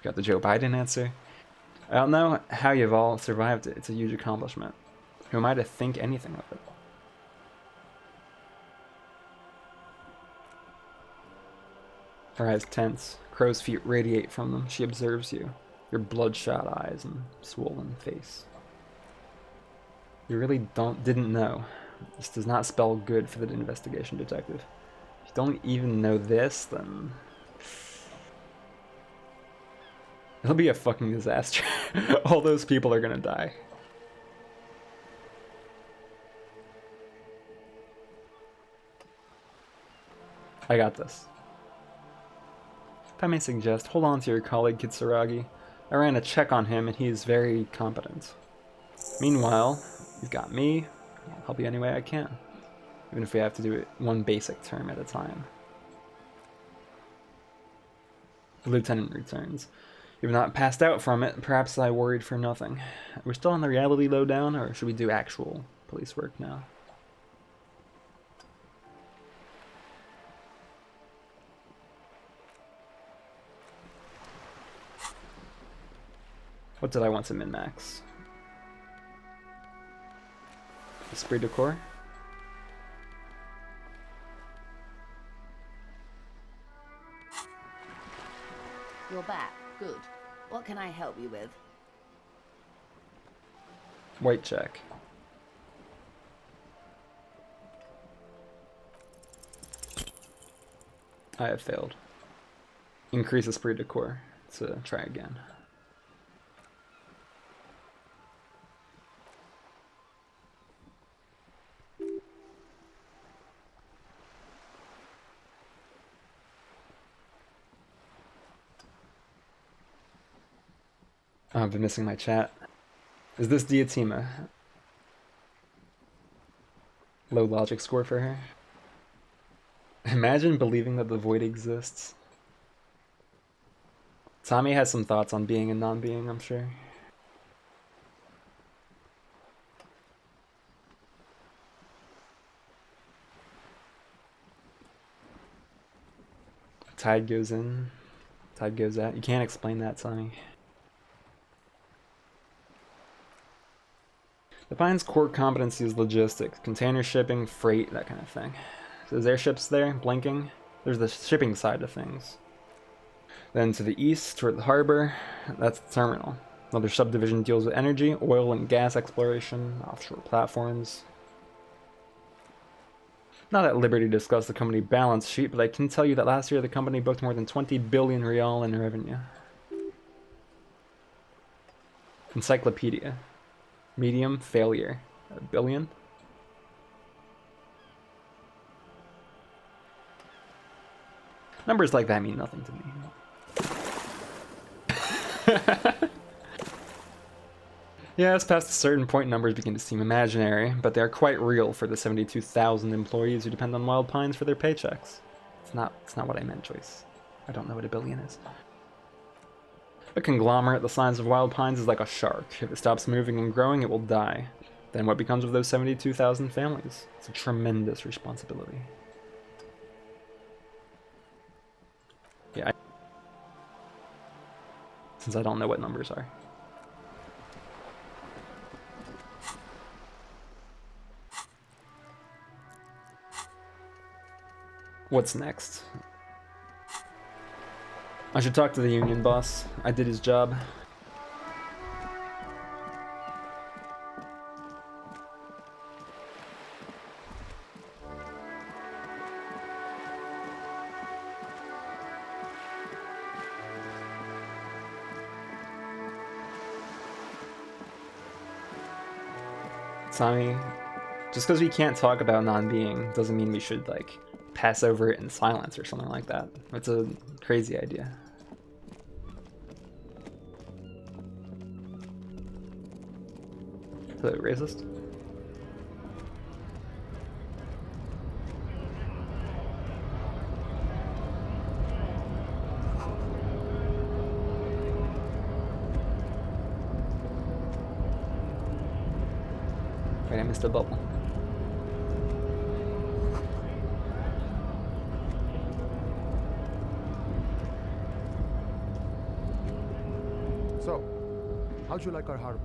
Got the Joe Biden answer. I don't know how you've all survived it. It's a huge accomplishment. Who am I to think anything of it? Her eyes tense. Crow's feet radiate from them. She observes you. Your bloodshot eyes and swollen face. You really didn't know. This does not spell good for the investigation, Detective. If you don't even know this, then it'll be a fucking disaster. All those people are gonna die. I got this. If I may suggest, hold on to your colleague Kitsuragi. I ran a check on him and he is very competent. Meanwhile, you've got me. I'll help you any way I can. Even if we have to do it one basic term at a time. The lieutenant returns. You've not passed out from it. Perhaps I worried for nothing. We're still on the reality lowdown, or should we do actual police work now? What did I want to min-max? Esprit de corps? You're back. Good. What can I help you with? White check. I have failed. Increase esprit de corps to try again. Oh, I've been missing my chat. Is this Diatima? Low logic score for her. Imagine believing that the void exists. Tommy has some thoughts on being and non-being, I'm sure. Tide goes in, tide goes out. You can't explain that, Tommy. The Pine's core competency is logistics, container shipping, freight, that kind of thing. So there's airships there, blinking. There's the shipping side of things. Then to the east, toward the harbor, that's the terminal. Another subdivision deals with energy, oil and gas exploration, offshore platforms. Not at liberty to discuss the company balance sheet, but I can tell you that last year the company booked more than 20 billion real in revenue. Encyclopedia. Medium failure. A billion? Numbers like that mean nothing to me. Yes, past a certain point numbers begin to seem imaginary, but they are quite real for the 72,000 employees who depend on Wild Pines for their paychecks. It's not what I meant, Joyce. I don't know what a billion is. A conglomerate the size of Wild Pines is like a shark. If it stops moving and growing, it will die. Then what becomes of those 72,000 families? It's a tremendous responsibility. Yeah. Since I don't know what numbers are. What's next? I should talk to the union boss. I did his job. Tommy, just because we can't talk about non-being doesn't mean we should, like, pass over it in silence or something like that. It's a crazy idea. Is that racist? Wait, I missed a bubble. So, how'd you like our harbor?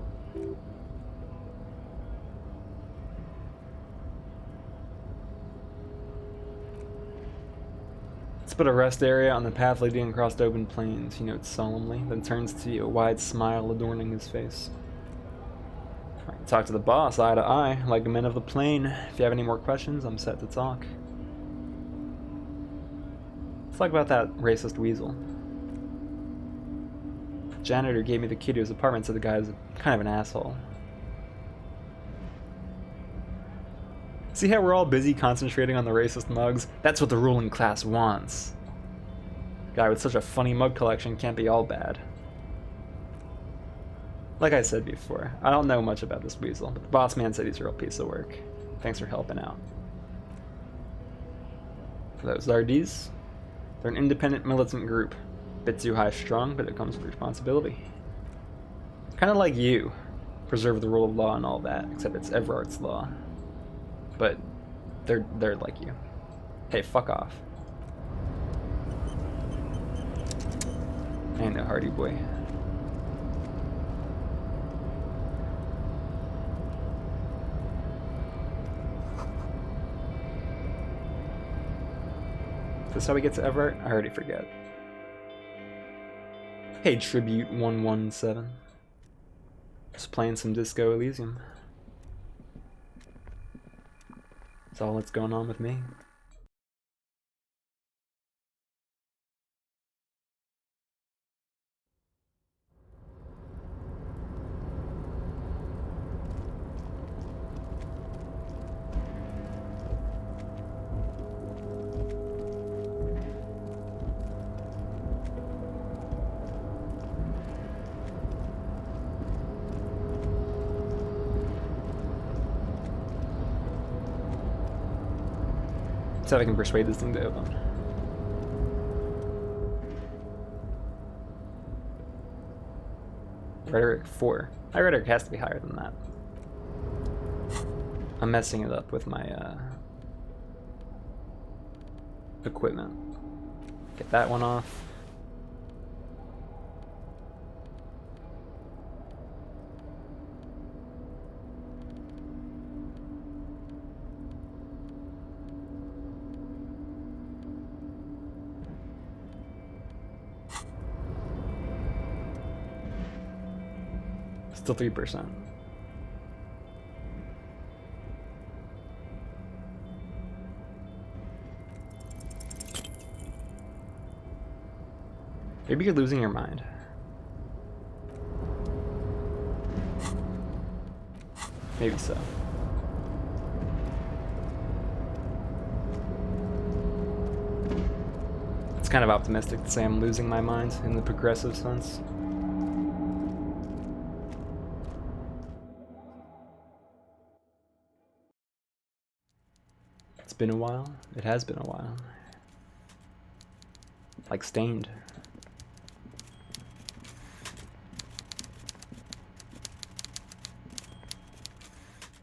Let's put a rest area on the path leading across the open plains, he notes solemnly, then turns to you, a wide smile adorning his face. Right, talk to the boss, eye to eye, like men of the plain. If you have any more questions, I'm set to talk. Let's talk about that racist weasel. The janitor gave me the key to his apartment, so the guy's kind of an asshole. See how we're all busy concentrating on the racist mugs? That's what the ruling class wants. Guy with such a funny mug collection can't be all bad. Like I said before, I don't know much about this weasel, but the boss man said he's a real piece of work. Thanks for helping out. For those Zardes, they're an independent militant group. Bit too high strung, but it comes with responsibility. Kinda like you. Preserve the rule of law and all that, except it's Everart's law. But they're like you. Hey, fuck off. I ain't no hardy boy. Is this how we get to Everett? I already forget. Hey, Tribute 117. Just playing some Disco Elysium. That's all that's going on with me. See if I can persuade this thing to open. Rhetoric 4. My rhetoric has to be higher than that. I'm messing it up with my equipment. Get that one off. Still 3%. Maybe you're losing your mind. Maybe so. It's kind of optimistic to say I'm losing my mind in the progressive sense. It's been a while. It has been a while. Like Stained.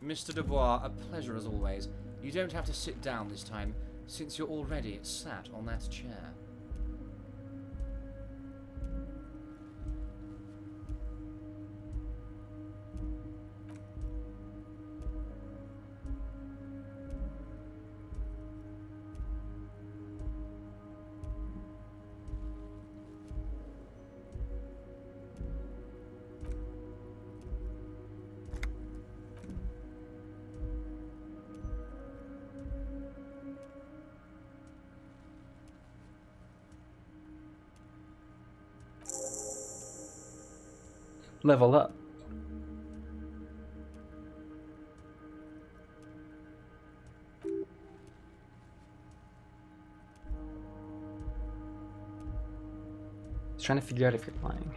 Mr. Dubois, a pleasure as always. You don't have to sit down this time, since you're already sat on that chair. Level up. Just trying to figure out if you're lying.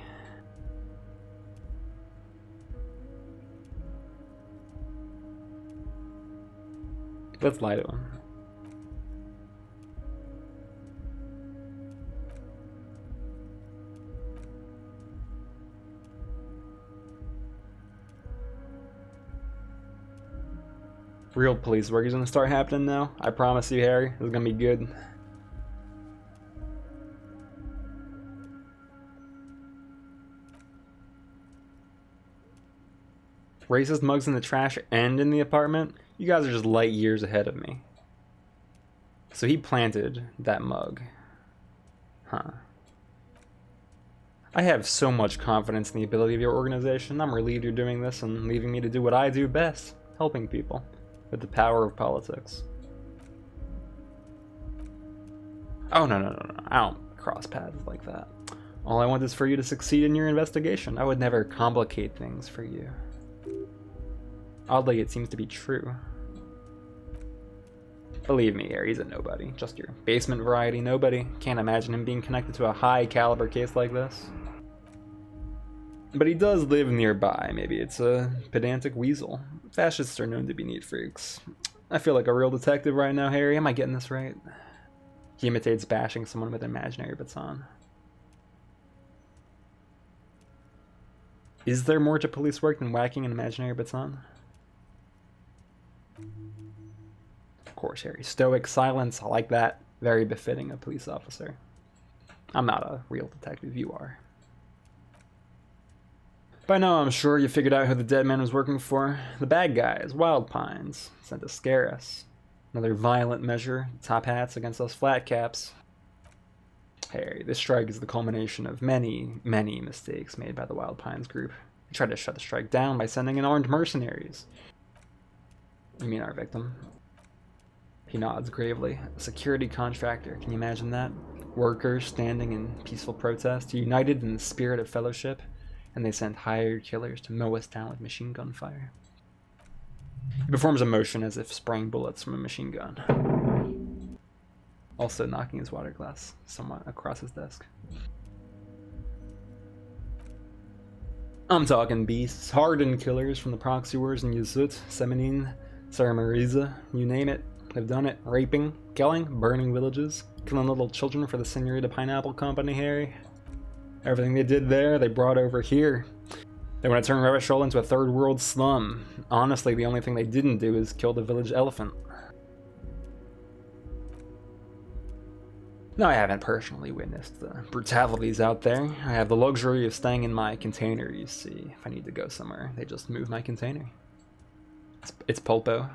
Let's lie to him. Real police work is gonna start happening now. I promise you, Harry. This is gonna be good. Racist mugs in the trash and in the apartment? You guys are just light years ahead of me. So he planted that mug. Huh. I have so much confidence in the ability of your organization. I'm relieved you're doing this and leaving me to do what I do best, helping people. With the power of politics. Oh, no. I don't cross paths like that. All I want is for you to succeed in your investigation. I would never complicate things for you. Oddly, it seems to be true. Believe me, Harry, he's a nobody. Just your basement variety nobody. Can't imagine him being connected to a high caliber case like this. But he does live nearby. Maybe it's a pedantic weasel. Fascists are known to be neat freaks. I feel like a real detective right now, Harry. Am I getting this right? He imitates bashing someone with an imaginary baton. Is there more to police work than whacking an imaginary baton? Of course, Harry. Stoic silence. I like that. Very befitting a police officer. I'm not a real detective. You are. By now, I'm sure you figured out who the dead man was working for. The bad guys, Wild Pines, sent to scare us. Another violent measure, top hats against us flat caps. Harry, this strike is the culmination of many, many mistakes made by the Wild Pines group. We tried to shut the strike down by sending in armed mercenaries. You mean our victim? He nods gravely. A security contractor, can you imagine that? Workers standing in peaceful protest, united in the spirit of fellowship. And they send hired killers to mow us down with machine gun fire. He performs a motion as if spraying bullets from a machine gun. Also knocking his water glass somewhat across his desk. I'm talking beasts, hardened killers from the proxy wars in Yusut, Semenin, Saramariza, you name it. They've done it. Raping, killing, burning villages, killing little children for the Senorita Pineapple Company, Harry. Everything they did there, they brought over here. They want to turn Revachol into a third world slum. Honestly, the only thing they didn't do is kill the village elephant. Now, I haven't personally witnessed the brutalities out there. I have the luxury of staying in my container, you see. If I need to go somewhere, they just move my container. It's Pulpo.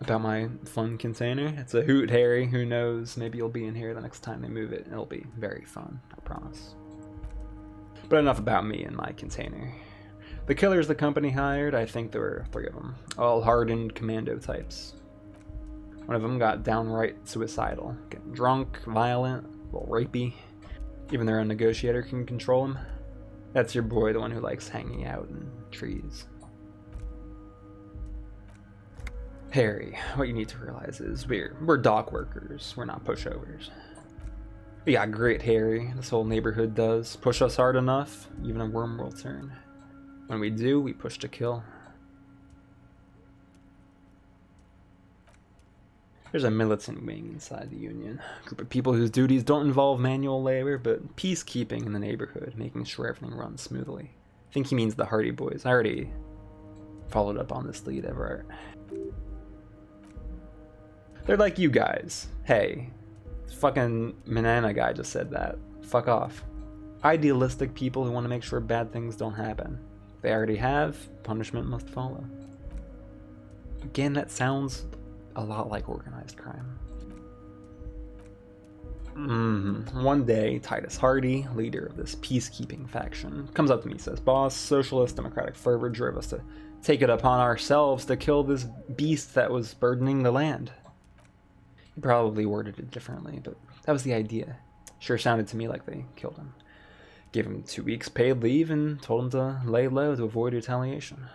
About my fun container. It's a hoot, Harry. Who knows? Maybe you'll be in here the next time they move it. It'll be very fun, I promise. But enough about me and my container. The killers the company hired, I think there were 3 of them. All hardened commando types. One of them got downright suicidal. Getting drunk, violent, a little rapey. Even their own negotiator can control him. That's your boy, the one who likes hanging out in trees. Harry, what you need to realize is we're dock workers. We're not pushovers. We got grit, Harry. This whole neighborhood does. Push us hard enough, even a worm will turn. When we do, we push to kill. There's a militant wing inside the Union. A group of people whose duties don't involve manual labor, but peacekeeping in the neighborhood, making sure everything runs smoothly. I think he means the Hardy Boys. I already followed up on this lead, Everett. They're like you guys. Hey, fucking Manana guy just said that. Fuck off. Idealistic people who want to make sure bad things don't happen. If they already have, punishment must follow. Again, that sounds a lot like organized crime. One day, Titus Hardy, leader of this peacekeeping faction, comes up to me and says, "Boss, socialist democratic fervor drove us to take it upon ourselves to kill this beast that was burdening the land." He probably worded it differently, but that was the idea. Sure sounded to me like they killed him. Gave him 2 weeks paid leave and told him to lay low to avoid retaliation.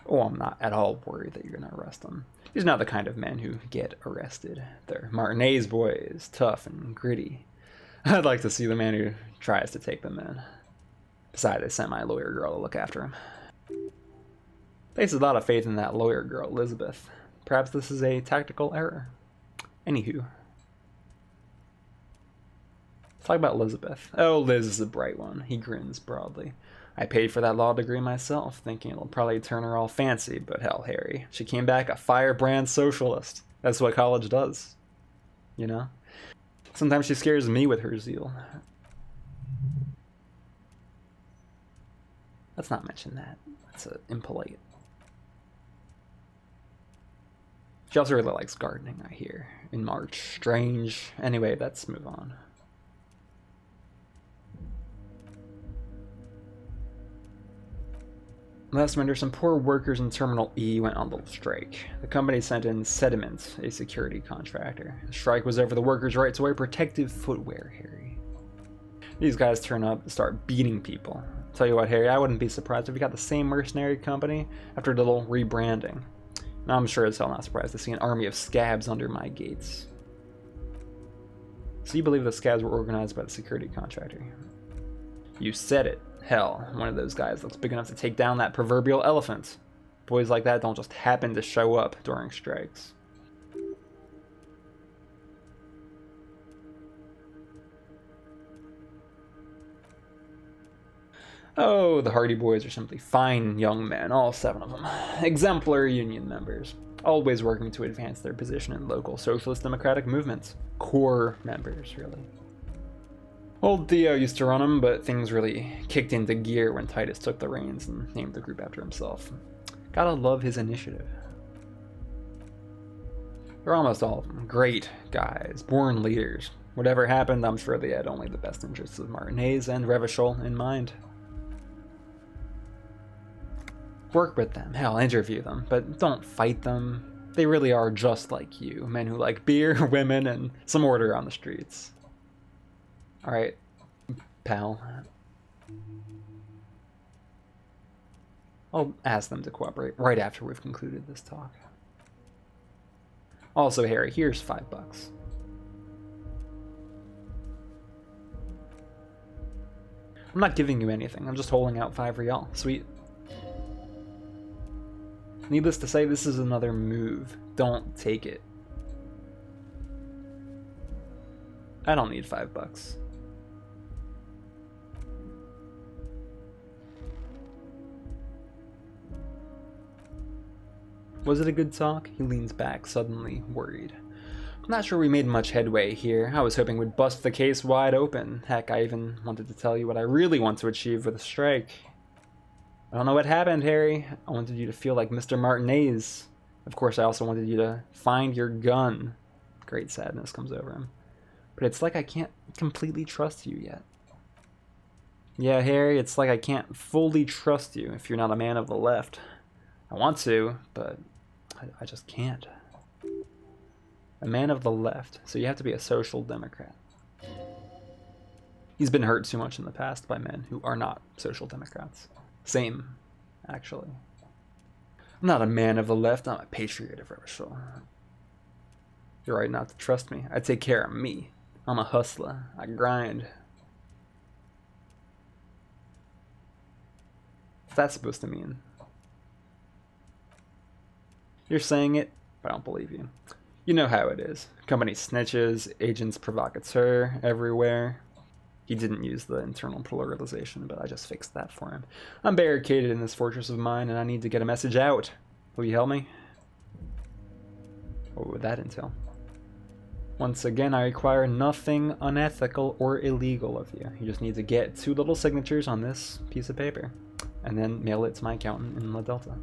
Oh, I'm not at all worried that you're going to arrest him. He's not the kind of men who get arrested. They're Martinez boys, tough and gritty. I'd like to see the man who tries to take them in. Besides, I sent my lawyer girl to look after him. Places a lot of faith in that lawyer girl, Elizabeth. Perhaps this is a tactical error. Anywho. Let's talk about Elizabeth. Oh, Liz is a bright one. He grins broadly. I paid for that law degree myself, thinking it'll probably turn her all fancy, but hell, Harry. She came back a firebrand socialist. That's what college does. You know? Sometimes she scares me with her zeal. Let's not mention that. That's impolite. She also really likes gardening, I hear. In March. Strange. Anyway, let's move on. Last winter, some poor workers in Terminal E went on the strike. The company sent in Sediment, a security contractor. The strike was over the workers' right to wear protective footwear, Harry. These guys turn up and start beating people. Tell you what, Harry, I wouldn't be surprised if we got the same mercenary company after a little rebranding. Now I'm sure as hell not surprised to see an army of scabs under my gates. So you believe the scabs were organized by the security contractor? You said it. Hell, one of those guys looks big enough to take down that proverbial elephant. Boys like that don't just happen to show up during strikes. Oh, the Hardy Boys are simply fine young men, all 7 of them. Exemplary union members. Always working to advance their position in local socialist democratic movements. Core members, really. Old Theo used to run them, but things really kicked into gear when Titus took the reins and named the group after himself. Gotta love his initiative. They're almost all of them great guys, born leaders. Whatever happened, I'm sure they had only the best interests of Martinez and Revachol in mind. Work with them, hell, interview them, but don't fight them. They really are just like you, men who like beer, women, and some order on the streets. Alright, pal. I'll ask them to cooperate right after we've concluded this talk. Also, Harry, here's $5. I'm not giving you anything, I'm just holding out 5 real. Sweet. Needless to say, this is another move. Don't take it. I don't need $5. Was it a good talk? He leans back, suddenly worried. I'm not sure we made much headway here. I was hoping we'd bust the case wide open. Heck, I even wanted to tell you what I really want to achieve with a strike. I don't know what happened, Harry. I wanted you to feel like Mr. Martinez. Of course, I also wanted you to find your gun. Great sadness comes over him. But it's like I can't completely trust you yet. Yeah, Harry, it's like I can't fully trust you if you're not a man of the left. I want to, but I just can't. A man of the left, so you have to be a social democrat. He's been hurt too much in the past by men who are not social democrats. Same, actually. I'm not a man of the left, I'm a patriot of Rachel. You're right not to trust me. I take care of me. I'm a hustler. I grind. What's that supposed to mean? You're saying it, but I don't believe you. You know how it is. Company snitches, agents provocateur everywhere. He didn't use the internal pluralization, but I just fixed that for him. I'm barricaded in this fortress of mine, and I need to get a message out. Will you help me? What would that entail? Once again, I require nothing unethical or illegal of you. You just need to get 2 little signatures on this piece of paper, and then mail it to my accountant in La Delta.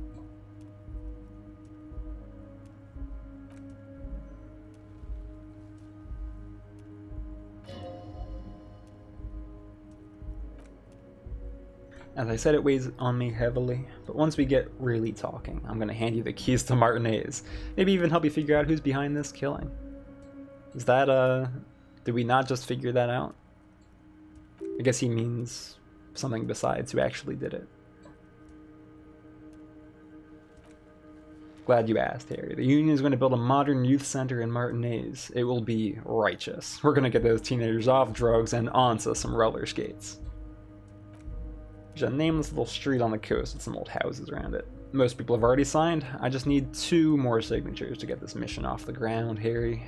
As I said, it weighs on me heavily, but once we get really talking, I'm going to hand you the keys to Martinez. Maybe even help you figure out who's behind this killing. Is that, did we not just figure that out? I guess he means something besides who actually did it. Glad you asked, Harry. The Union is going to build a modern youth center in Martinez. It will be righteous. We're going to get those teenagers off drugs and onto some roller skates. There's a nameless little street on the coast with some old houses around it. Most people have already signed. I just need 2 more signatures to get this mission off the ground, Harry.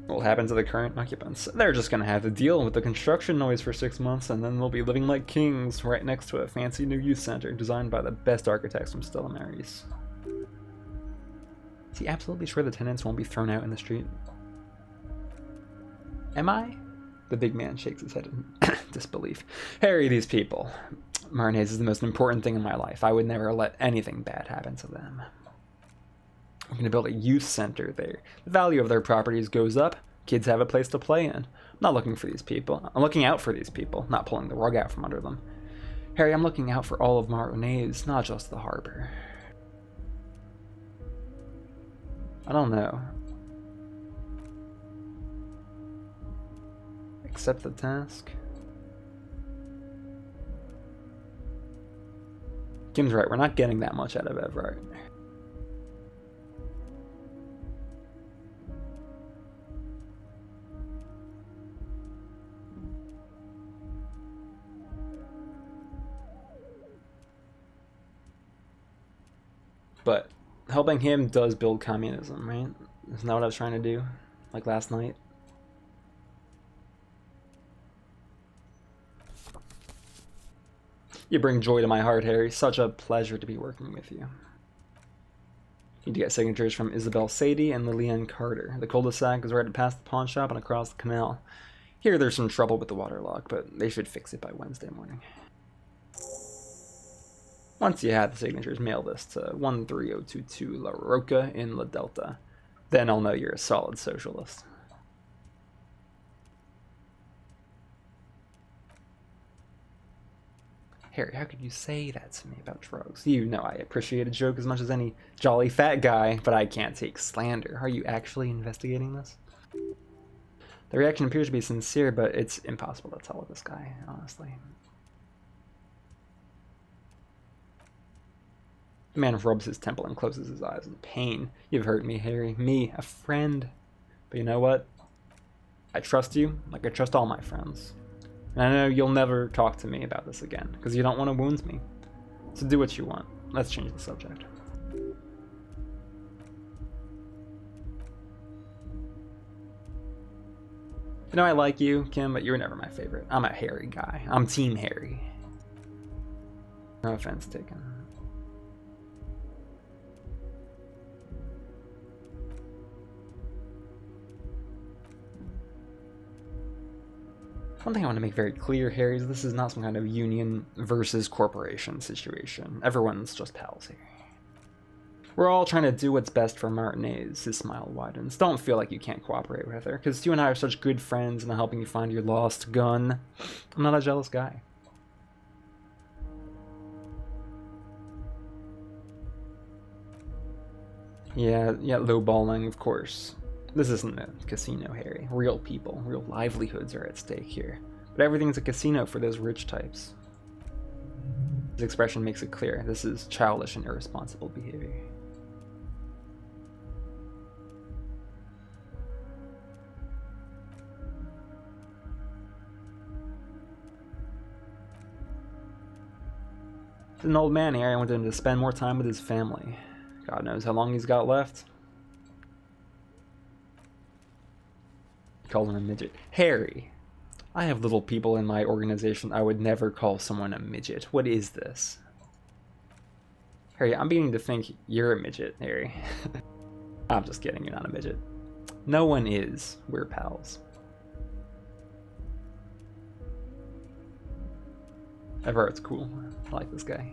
What will happen to the current occupants? They're just going to have to deal with the construction noise for 6 months, and then they'll be living like kings right next to a fancy new youth center designed by the best architects from Stella Maris. Is he absolutely sure the tenants won't be thrown out in the street? Am I? The big man shakes his head in disbelief. Harry, these people. Martinez is the most important thing in my life. I would never let anything bad happen to them. I'm going to build a youth center there. The value of their properties goes up. Kids have a place to play in. I'm not looking for these people. I'm looking out for these people, not pulling the rug out from under them. Harry, I'm looking out for all of Martinez, not just the harbor. I don't know. Accept the task. Kim's right, we're not getting that much out of Everett. But helping him does build communism, right? Isn't that what I was trying to do? Like last night? You bring joy to my heart, Harry. Such a pleasure to be working with you. Need to get signatures from Isabel Sadie and Lillian Carter. The cul-de-sac is right past the pawn shop and across the canal. Here there's some trouble with the waterlock, but they should fix it by Wednesday morning. Once you have the signatures, mail this to 13022 La Roca in La Delta. Then I'll know you're a solid socialist. Harry, how could you say that to me about drugs? You know I appreciate a joke as much as any jolly fat guy, but I can't take slander. Are you actually investigating this? The reaction appears to be sincere, but it's impossible to tell with this guy, honestly. The man rubs his temple and closes his eyes in pain. You've hurt me, Harry. Me, a friend. But you know what? I trust you like I trust all my friends. And I know you'll never talk to me about this again, because you don't want to wound me. So do what you want. Let's change the subject. You know, I like you, Kim, but you're never my favorite. I'm a Harry guy. I'm Team Harry. No offense taken. One thing I want to make very clear, Harry, is this is not some kind of union versus corporation situation. Everyone's just pals here. We're all trying to do what's best for Martinez. His smile widens. Don't feel like you can't cooperate with her, because you and I are such good friends and I'm helping you find your lost gun. I'm not a jealous guy. Yeah, lowballing, of course. This isn't a casino, Harry. Real people, real livelihoods are at stake here. But everything's a casino for those rich types. His expression makes it clear. This is childish and irresponsible behavior. He's an old man here. I wanted him to spend more time with his family. God knows how long he's got left. Called him a midget. Harry, I have little people in my organization. I would never call someone a midget. What is this? Harry, I'm beginning to think you're a midget, Harry. I'm just kidding, you're not a midget. No one is. We're pals. Everart's cool. I like this guy.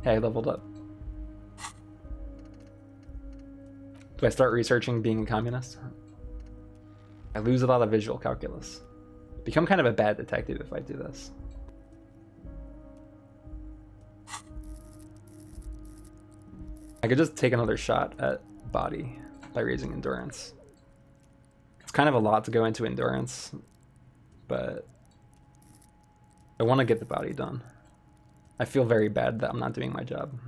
Hey, I leveled up. Do I start researching being a communist? I lose a lot of visual calculus. Become kind of a bad detective if I do this. I could just take another shot at body by raising endurance. It's kind of a lot to go into endurance, but I want to get the body done. I feel very bad that I'm not doing my job.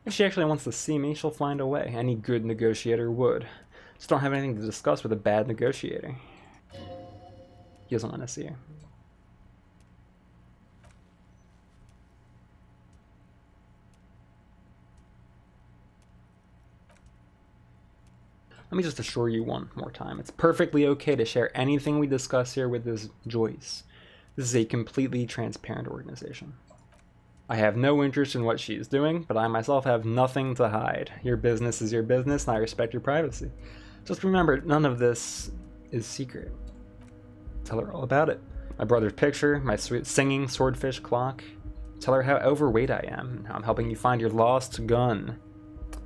If she actually wants to see me, she'll find a way. Any good negotiator would. Just don't have anything to discuss with a bad negotiator. He doesn't want to see her. Let me just assure you one more time. It's perfectly okay to share anything we discuss here with this Joyce. This is a completely transparent organization. I have no interest in what she is doing, but I myself have nothing to hide. Your business is your business, and I respect your privacy. Just remember, none of this is secret. Tell her all about it. My brother's picture, my sweet singing swordfish clock. Tell her how overweight I am, and how I'm helping you find your lost gun.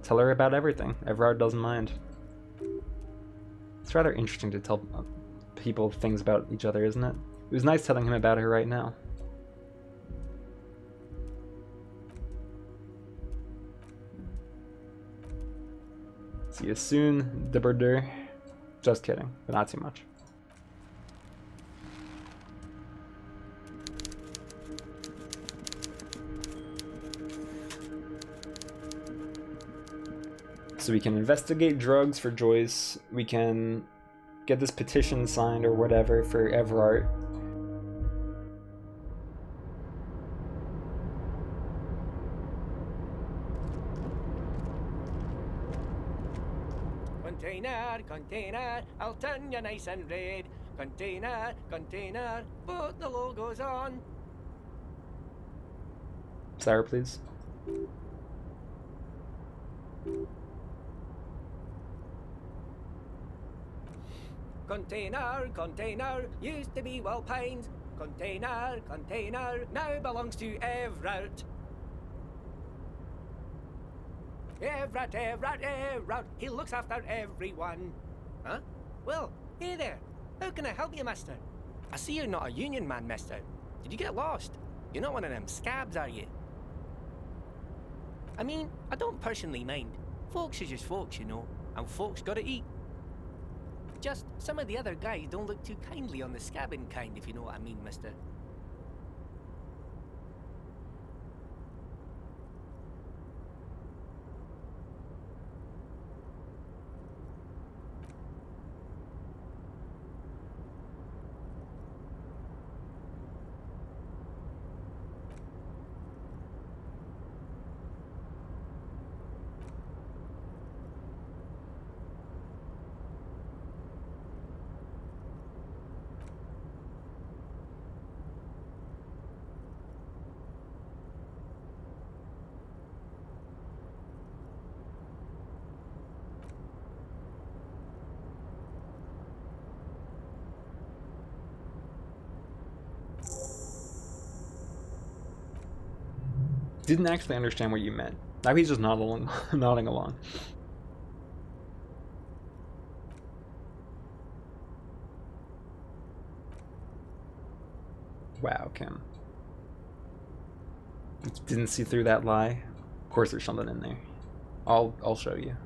Tell her about everything. Everard doesn't mind. It's rather interesting to tell people things about each other, isn't it? It was nice telling him about her right now. See you soon, Dibberder. Just kidding, but not too much. So we can investigate drugs for Joyce. We can get this petition signed or whatever for Everard. Container, I'll turn you nice and red. Container, put the logos on. Sarah, please. Container, used to be Walpines. Container, now belongs to Everett. Everett, he looks after everyone. Huh? Well, hey there. How can I help you, mister? I see you're not a union man, mister. Did you get lost? You're not one of them scabs, are you? I mean, I don't personally mind. Folks is just folks, you know, and folks gotta eat. Just some of the other guys don't look too kindly on the scabbing kind, if you know what I mean, mister. Didn't actually understand what you meant. Now he's just nodding along. Wow, Kim. You didn't see through that lie? Of course there's something in there. I'll show you.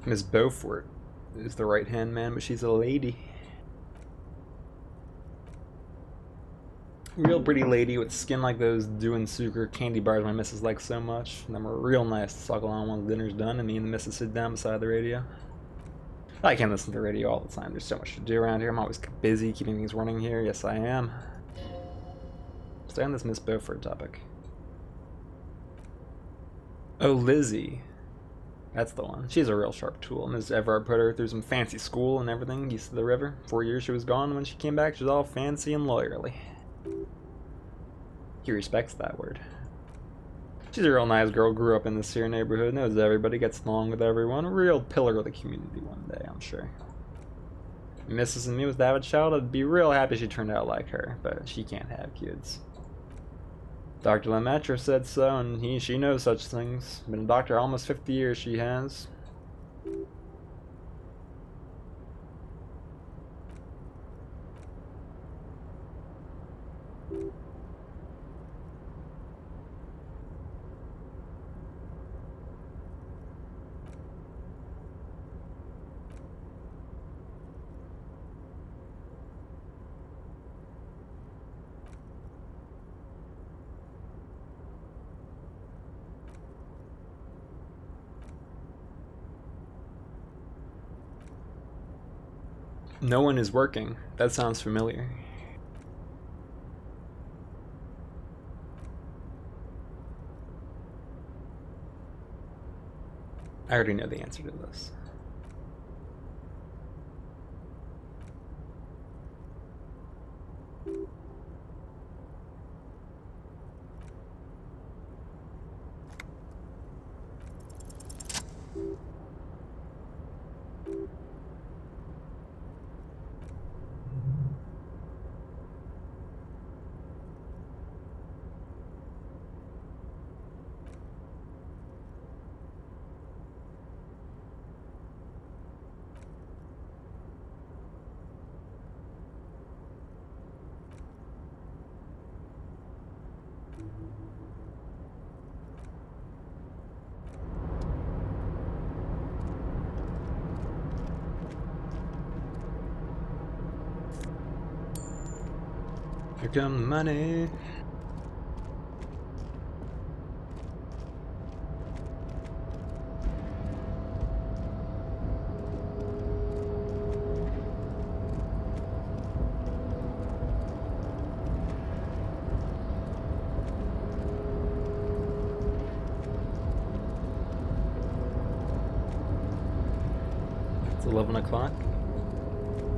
Miss Beaufort is the right-hand man, but she's a lady. Real pretty lady with skin like those doing sugar candy bars my missus likes so much. And them are real nice to suckle on once dinner's done and me and the missus sit down beside the radio. I can't listen to the radio all the time. There's so much to do around here. I'm always busy keeping things running here. Yes, I am. Stay on this Miss Beaufort topic. Oh, Lizzie. That's the one. She's a real sharp tool. Ms. Everard put her through some fancy school and everything east of the river. 4 years she was gone. When she came back, she was all fancy and lawyerly. He respects that word. She's a real nice girl, grew up in this here neighborhood, knows everybody, gets along with everyone. A real pillar of the community one day, I'm sure. If Mrs. and me was to have a child, I'd be real happy she turned out like her, but she can't have kids. Dr. Lemaitre said so, and she knows such things. Been a doctor almost 50 years, she has. No one is working. That sounds familiar. I already know the answer to this. Here come the money. It's 11 o'clock.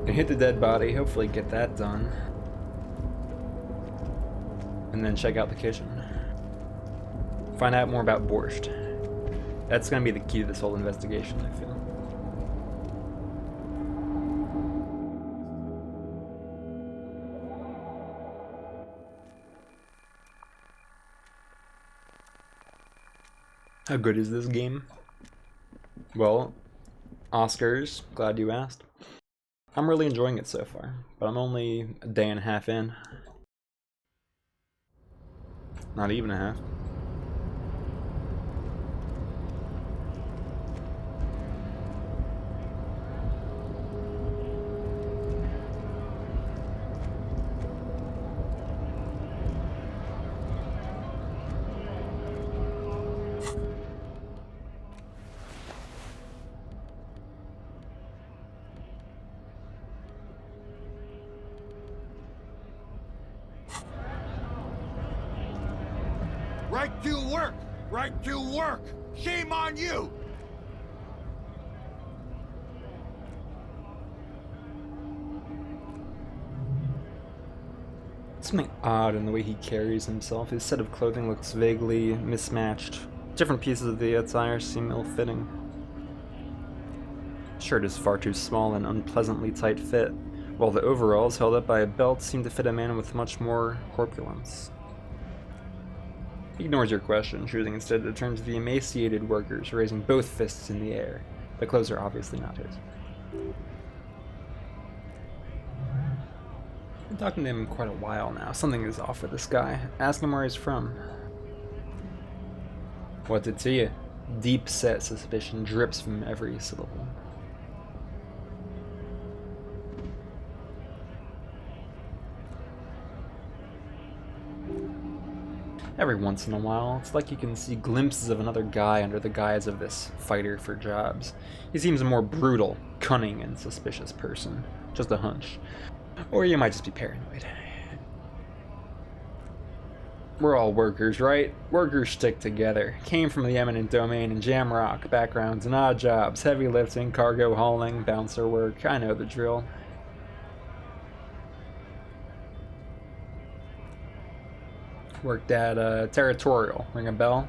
And hit the dead body, hopefully get that done. And then check out the kitchen. Find out more about borscht. That's gonna be the key to this whole investigation, I feel. How good is this game? Well, Oscars, glad you asked. I'm really enjoying it so far, but I'm only a day and a half in. Not even a half. Right to work! Right to work! Shame on you! Something odd in the way he carries himself. His set of clothing looks vaguely mismatched. Different pieces of the attire seem ill-fitting. Shirt is far too small and unpleasantly tight fit, while the overalls held up by a belt seem to fit a man with much more corpulence. He ignores your question, choosing instead to turn to the emaciated workers, raising both fists in the air. The clothes are obviously not his. Been talking to him quite a while now. Something is off with this guy. Ask him where he's from. What's it to you? Deep-set suspicion drips from every syllable. Every once in a while, it's like you can see glimpses of another guy under the guise of this fighter for jobs. He seems a more brutal, cunning, and suspicious person. Just a hunch. Or you might just be paranoid. We're all workers, right? Workers stick together. Came from the eminent domain in Jamrock, backgrounds and odd jobs, heavy lifting, cargo hauling, bouncer work. I know the drill. Worked at Territorial. Ring a bell?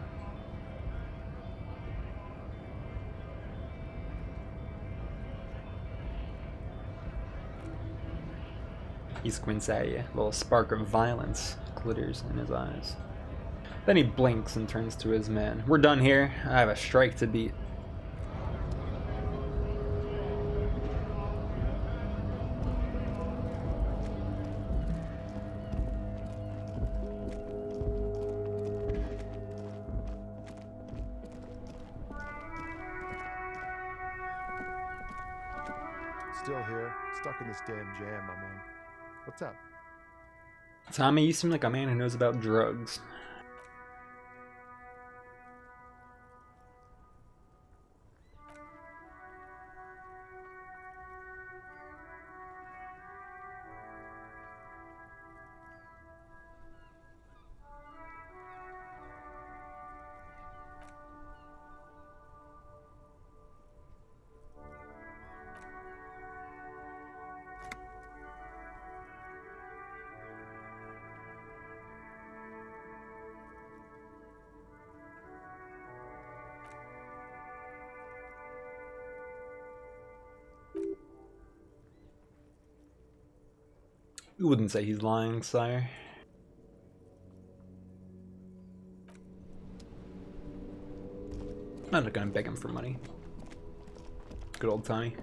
He squints at you. A little spark of violence glitters in his eyes. Then he blinks and turns to his men. We're done here. I have a strike to beat. Still here, stuck in this damn jam, my man. What's up? Tommy, you seem like a man who knows about drugs. You wouldn't say he's lying, sire. I'm not gonna beg him for money. Good old Tommy.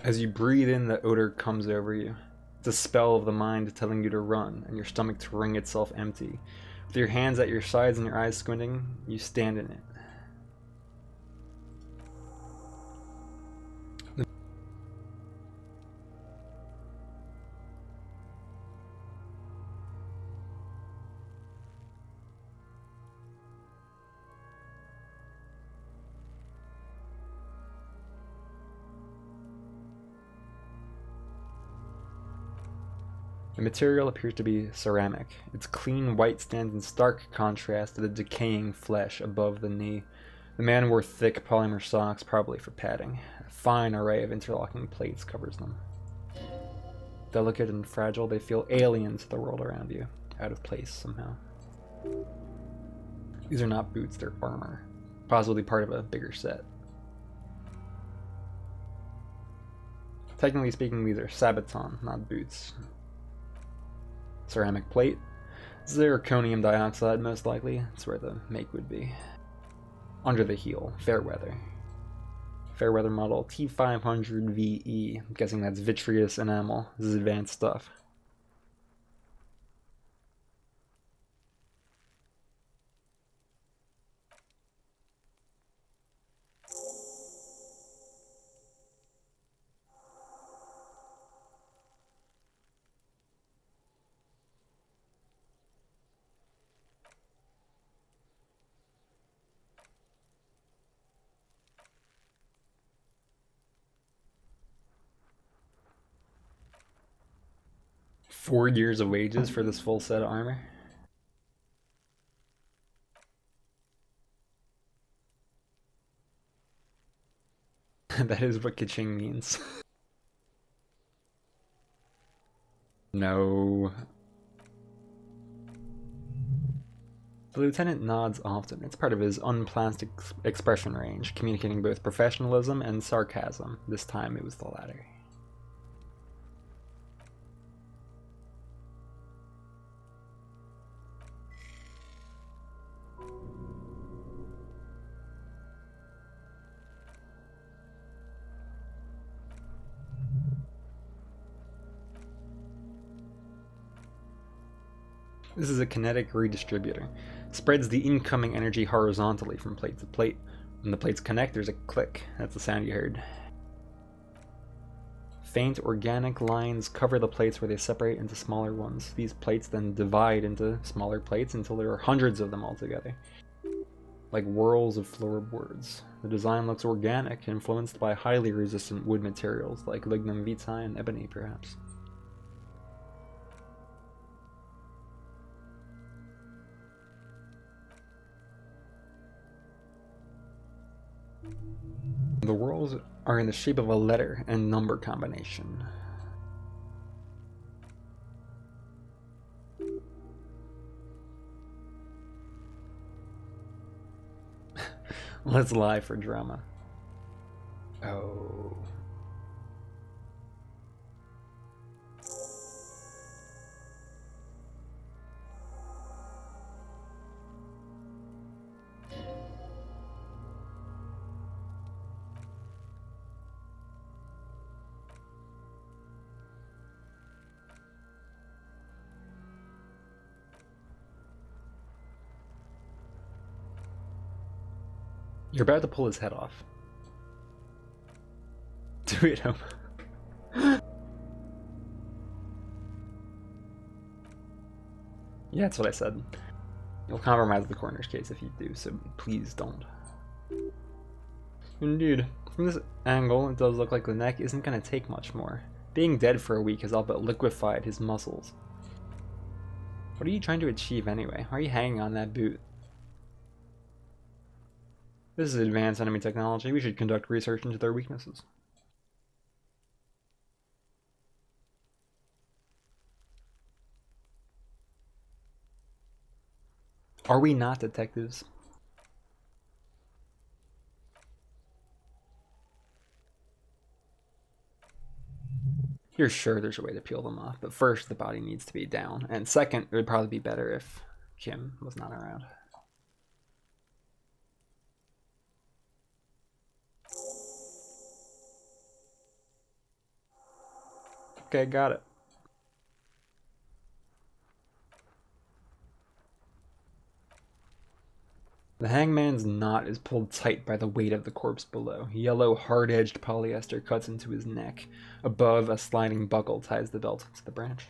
As you breathe in, the odor comes over you. It's a spell of the mind telling you to run, and your stomach to wring itself empty. With your hands at your sides and your eyes squinting, you stand in it. The material appears to be ceramic. Its clean white stands in stark contrast to the decaying flesh above the knee. The man wore thick polymer socks, probably for padding. A fine array of interlocking plates covers them. Delicate and fragile, they feel alien to the world around you, out of place somehow. These are not boots, they're armor, possibly part of a bigger set. Technically speaking, these are sabaton, not boots. Ceramic plate. Zirconium dioxide, most likely. That's where the make would be. Under the heel, Fairweather. Fairweather model T500VE. I'm guessing that's vitreous enamel. This is advanced stuff. Four years of wages for this full set of armor. That is what Kaching means. No. The lieutenant nods often. It's part of his unplastic expression range, communicating both professionalism and sarcasm. This time it was the latter. This is a kinetic redistributor. Spreads the incoming energy horizontally from plate to plate. When the plates connect, there's a click. That's the sound you heard. Faint organic lines cover the plates where they separate into smaller ones. These plates then divide into smaller plates until there are hundreds of them altogether. Like whirls of floorboards. The design looks organic, influenced by highly resistant wood materials like lignum vitae and ebony, perhaps. The whorls are in the shape of a letter and number combination. Let's lie for drama. Oh. You're about to pull his head off. Do it, home. Yeah, that's what I said. You'll compromise the coroner's case if you do, so please don't. Indeed. From this angle, it does look like the neck isn't going to take much more. Being dead for a week has all but liquefied his muscles. What are you trying to achieve anyway? Why are you hanging on that boot? This is advanced enemy technology. We should conduct research into their weaknesses. Are we not detectives? You're sure there's a way to peel them off, but first the body needs to be down. And second, it would probably be better if Kim was not around. Okay, got it. The hangman's knot is pulled tight by the weight of the corpse below. Yellow, hard-edged polyester cuts into his neck. Above, a sliding buckle ties the belt to the branch.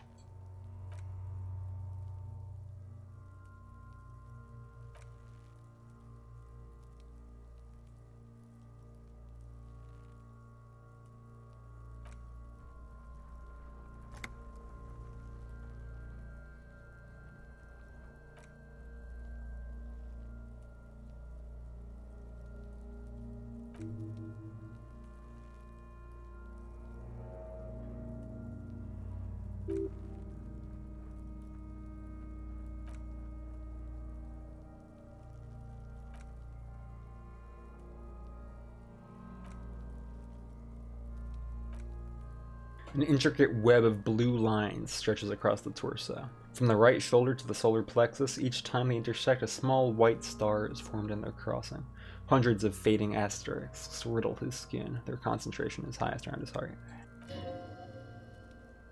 An intricate web of blue lines stretches across the torso. From the right shoulder to the solar plexus, each time they intersect, a small white star is formed in their crossing. Hundreds of fading asterisks riddle his skin. Their concentration is highest around his heart.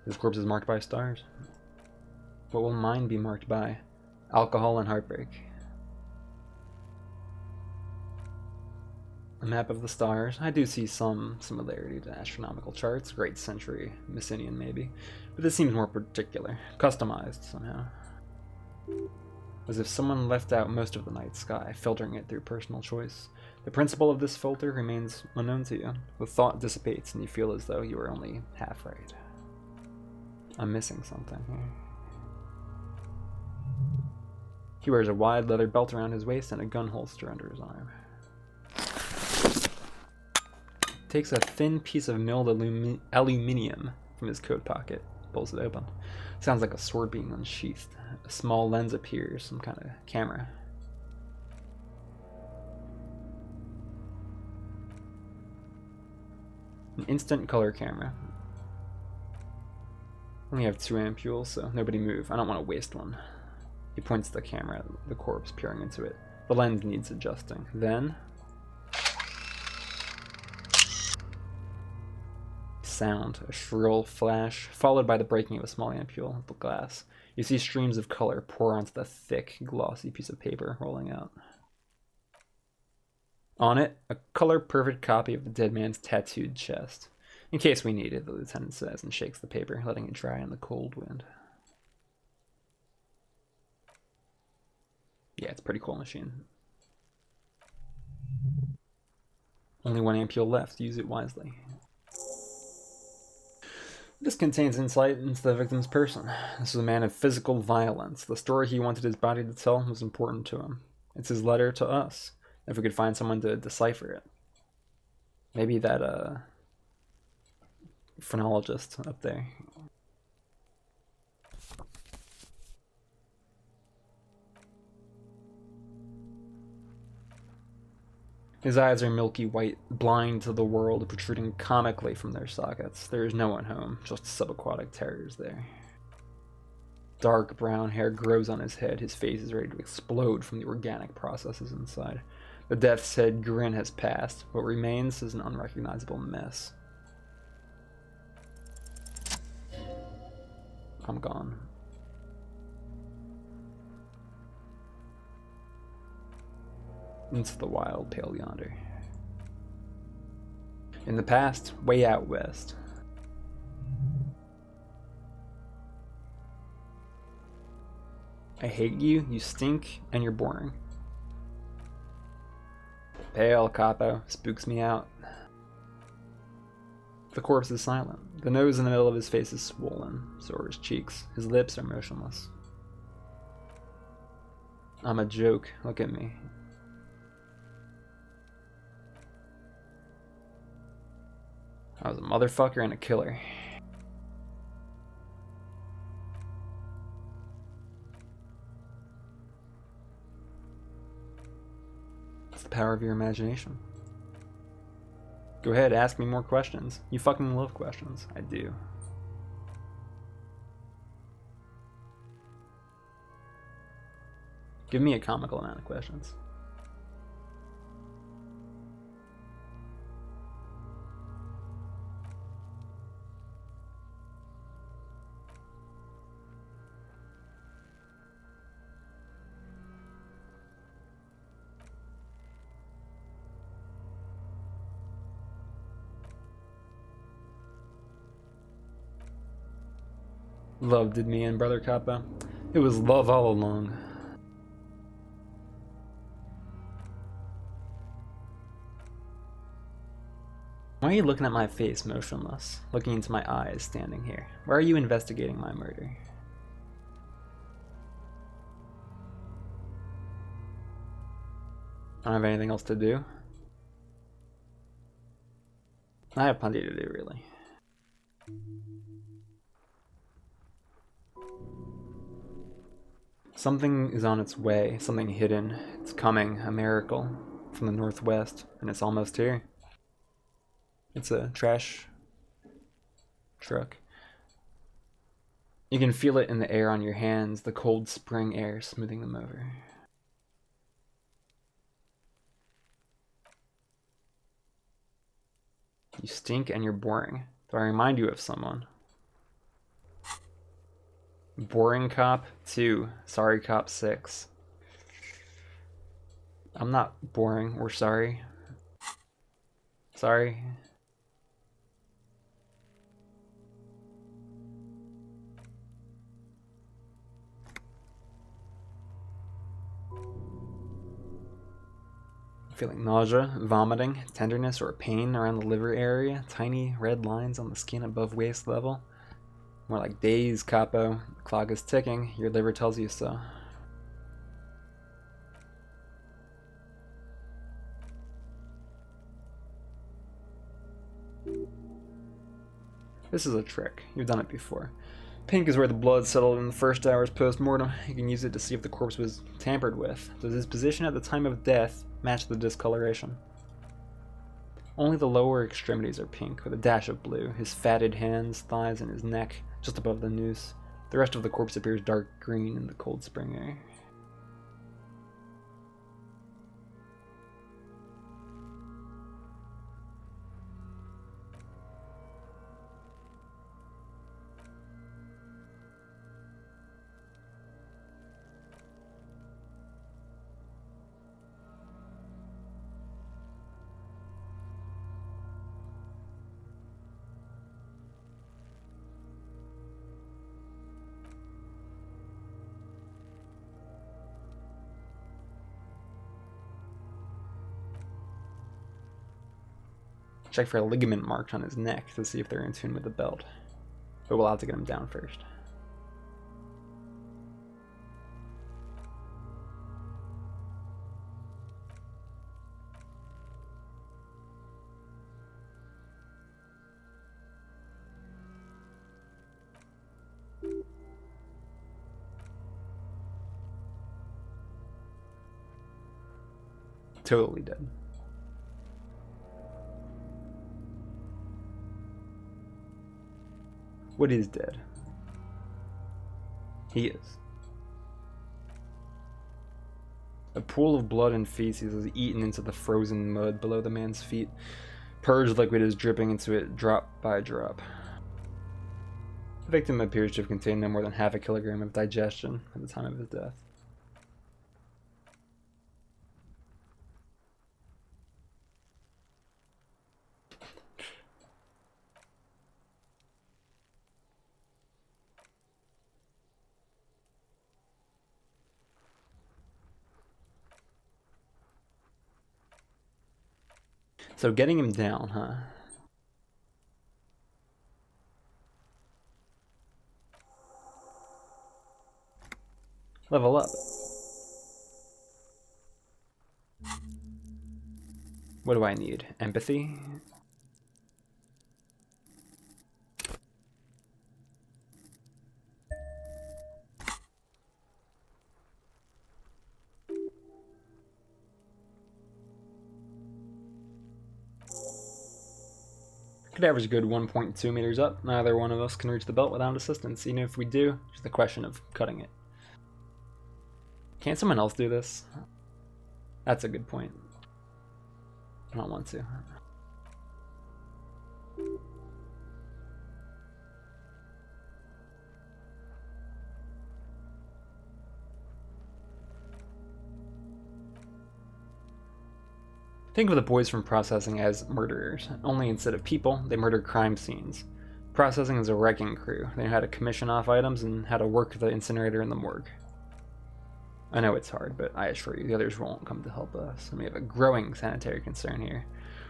His corpse is marked by stars. What will mine be marked by? Alcohol and heartbreak. A map of the stars. I do see some similarity to astronomical charts, Great Century, Messinian maybe, but this seems more particular, customized somehow. As if someone left out most of the night sky, filtering it through personal choice. The principle of this filter remains unknown to you. The thought dissipates and you feel as though you are only half right. I'm missing something here. He wears a wide leather belt around his waist and a gun holster under his arm. Takes a thin piece of milled aluminium from his coat pocket, pulls it open. Sounds like a sword being unsheathed. A small lens appears, some kind of camera. An instant color camera. Only have 2 ampules, so nobody move. I don't want to waste one. He points the camera at the corpse, peering into it. The lens needs adjusting. Then sound, a shrill flash, followed by the breaking of a small ampule of the glass. You see streams of color pour onto the thick, glossy piece of paper rolling out. On it, a color-perfect copy of the dead man's tattooed chest. In case we need it, the lieutenant says, and shakes the paper, letting it dry in the cold wind. Yeah, it's a pretty cool machine. Only 1 ampule left. Use it wisely. This contains insight into the victim's person. This was a man of physical violence. The story he wanted his body to tell was important to him. It's his letter to us. If we could find someone to decipher it. Maybe that, phrenologist up there. His eyes are milky white, blind to the world, protruding comically from their sockets. There is no one home, just subaquatic terrors there. Dark brown hair grows on his head. His face is ready to explode from the organic processes inside. The death's head grin has passed. What remains is an unrecognizable mess. I'm gone. Into the wild pale yonder. In the past, way out west. I hate you, you stink, and you're boring. Pale capo spooks me out. The corpse is silent. The nose in the middle of his face is swollen, so are his cheeks. His lips are motionless. I'm a joke, look at me. I was a motherfucker and a killer. It's the power of your imagination. Go ahead, ask me more questions. You fucking love questions. I do. Give me a comical amount of questions. Love did me in, Brother Kappa. It was love all along. Why are you looking at my face motionless, looking into my eyes standing here? Why are you investigating my murder? I don't have anything else to do. I have plenty to do, really. Something is on its way, something hidden. It's coming, a miracle from the northwest, and it's almost here. It's a trash truck. You can feel it in the air on your hands, the cold spring air smoothing them over. You stink and you're boring. Do I remind you of someone? Boring Cop 2. Sorry Cop 6. I'm not boring. We're sorry. Sorry. Feeling nausea, vomiting, tenderness, or pain around the liver area. Tiny red lines on the skin above waist level. More like days, capo. The clock is ticking. Your liver tells you so. This is a trick. You've done it before. Pink is where the blood settled in the first hours post-mortem. You can use it to see if the corpse was tampered with. Does his position at the time of death match the discoloration? Only the lower extremities are pink, with a dash of blue. His fatted hands, thighs, and his neck, just above the noose. The rest of the corpse appears dark green in the cold spring air. Check for a ligament marked on his neck to see if they're in tune with the belt. But we'll have to get him down first. Totally dead. What is dead? He is. A pool of blood and feces is eaten into the frozen mud below the man's feet. Purged liquid is dripping into it drop by drop. The victim appears to have contained no more than half a kilogram of digestion at the time of his death. So getting him down, huh? Level up. What do I need? Empathy? Could average a good 1.2 meters up. Neither one of us can reach the belt without assistance. Even if we do, it's just a question of cutting it. Can't someone else do this? That's a good point. I don't want to. Think of the boys from processing as murderers, only instead of people, they murder crime scenes. Processing is a wrecking crew. They know how to commission off items and how to work the incinerator in the morgue. I know it's hard, but I assure you the others won't come to help us, and we have a growing sanitary concern here.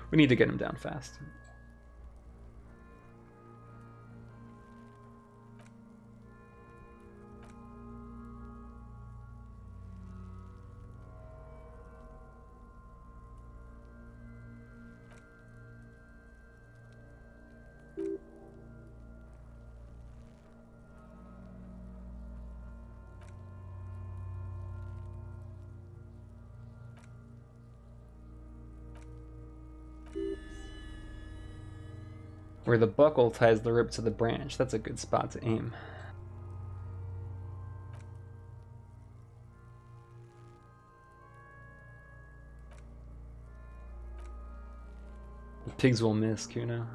We need to get him down fast. Where the buckle ties the rope to the branch. That's a good spot to aim. The pigs will miss, Kuno.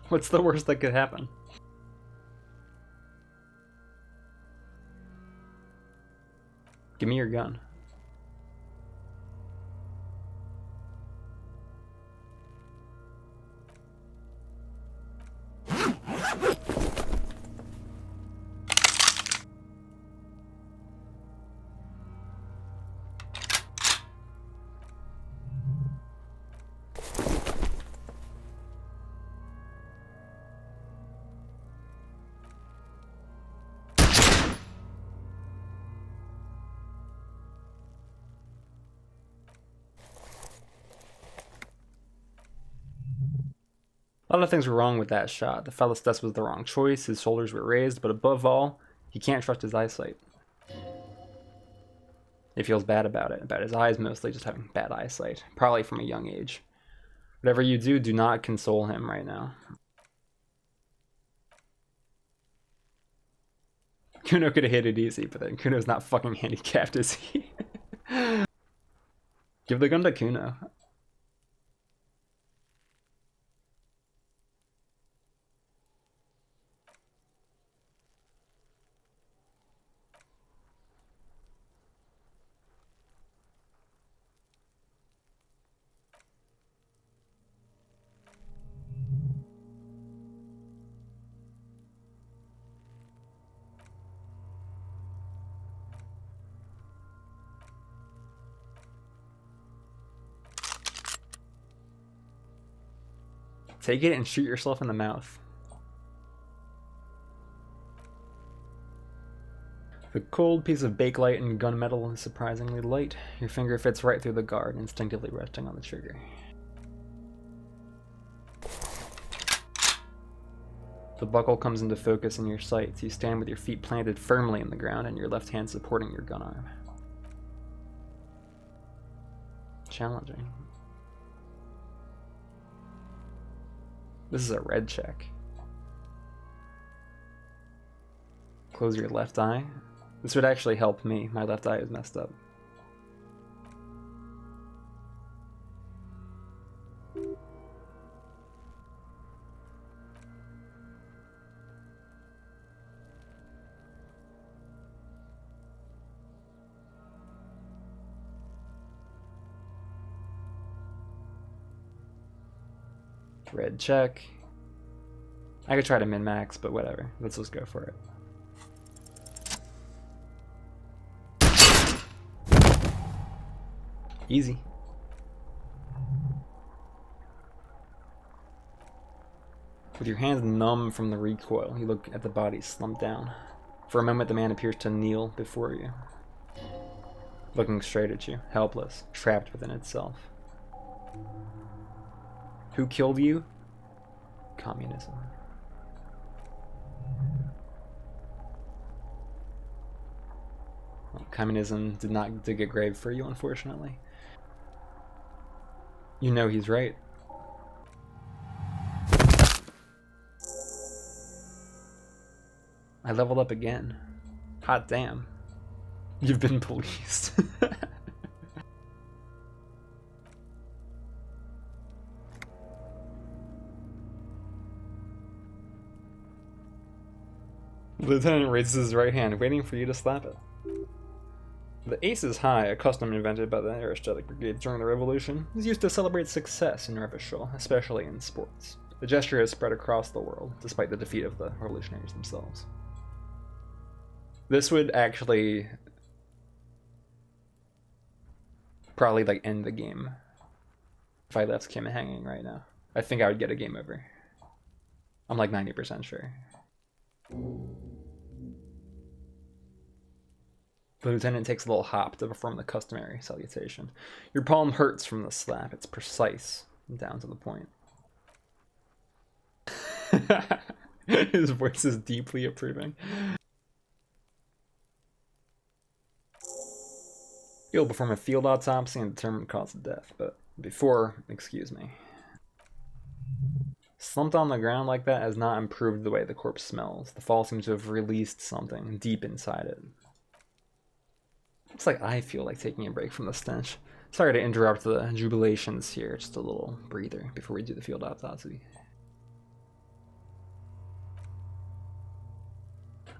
What's the worst that could happen? Give me your gun. A lot of things were wrong with that shot. The fellow's death was the wrong choice, his shoulders were raised, but above all, he can't trust his eyesight. He feels bad about it, about his eyes mostly just having bad eyesight, probably from a young age. Whatever you do, do not console him right now. Kuno could have hit it easy, but then Kuno's not fucking handicapped, is he? Give the gun to Kuno. Take it and shoot yourself in the mouth. The cold piece of bakelite and gunmetal is surprisingly light. Your finger fits right through the guard, instinctively resting on the trigger. The buckle comes into focus in your sights. You stand with your feet planted firmly in the ground and your left hand supporting your gun arm. Challenging. This is a red check. Close your left eye. This would actually help me. My left eye is messed up. Red check. I could try to min-max, but whatever. Let's just go for it. Easy. With your hands numb from the recoil, you look at the body slumped down. For a moment, the man appears to kneel before you, looking straight at you, helpless, trapped within itself. Who killed you? Communism. Well, communism did not dig a grave for you, unfortunately. You know he's right. I leveled up again. Hot damn. You've been policed. The lieutenant raises his right hand, waiting for you to slap it. The ace is high, a custom invented by the Aerostatic Brigade during the Revolution, is used to celebrate success in Revachol, especially in sports. The gesture has spread across the world, despite the defeat of the revolutionaries themselves. This would actually probably like end the game if I left Kim hanging right now. I think I would get a game over. I'm like 90% sure. The lieutenant takes a little hop to perform the customary salutation. Your palm hurts from the slap. It's precise and down to the point. His voice is deeply approving. Be able to perform a field autopsy and determine the cause of death, but before, excuse me. Slumped on the ground like that has not improved the way the corpse smells. The fall seems to have released something deep inside it. It's like I feel like taking a break from the stench. Sorry to interrupt the jubilations here, just a little breather before we do the field autopsy.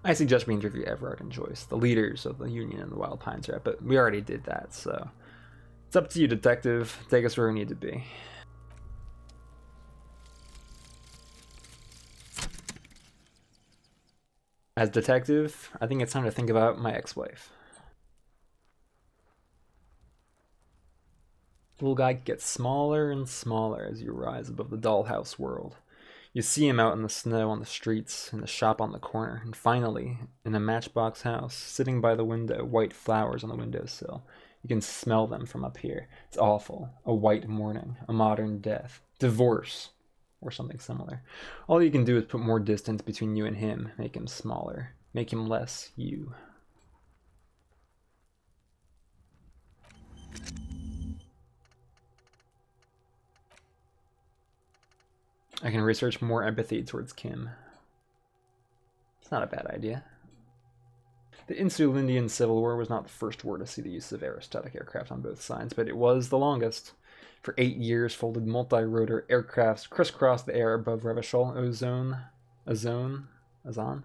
I suggest we interview Everard and Joyce, the leaders of the Union and the Wild Pines Rep, but we already did that, so it's up to you, detective. Take us where we need to be. As detective, I think it's time to think about my ex-wife. The little guy gets smaller and smaller as you rise above the dollhouse world. You see him out in the snow on the streets, in the shop on the corner, and finally, in a matchbox house, sitting by the window, white flowers on the windowsill. You can smell them from up here. It's awful. A white morning, a modern death, divorce, or something similar. All you can do is put more distance between you and him, make him smaller, make him less you. I can research more empathy towards Kim. It's not a bad idea. The Insulindian Civil War was not the first war to see the use of aerostatic aircraft on both sides, but it was the longest. For 8 years, folded multi-rotor aircrafts crisscrossed the air above Revachol, Azon,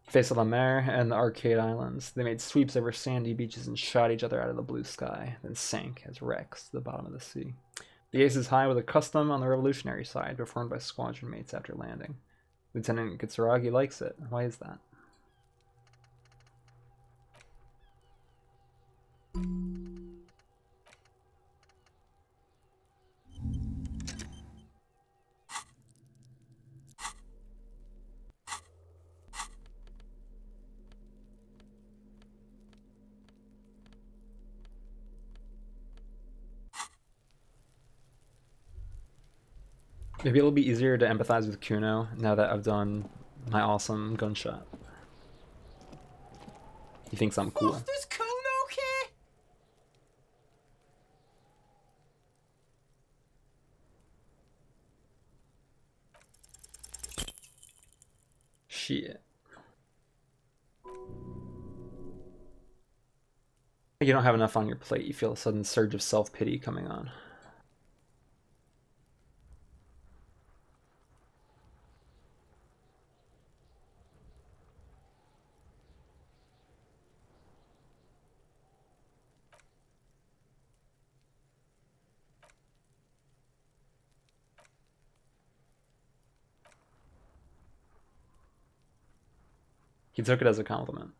Face de la Mer, and the Arcade Islands. They made sweeps over sandy beaches and shot each other out of the blue sky, then sank as wrecks to the bottom of the sea. The Aces High was a custom on the revolutionary side, performed by squadron mates after landing. Lieutenant Kitsuragi likes it. Why is that? Maybe it'll be easier to empathize with Kuno now that I've done my awesome gunshot. He thinks I'm cool. Does Kuno care? Shit. You don't have enough on your plate, you feel a sudden surge of self-pity coming on. He took it as a compliment.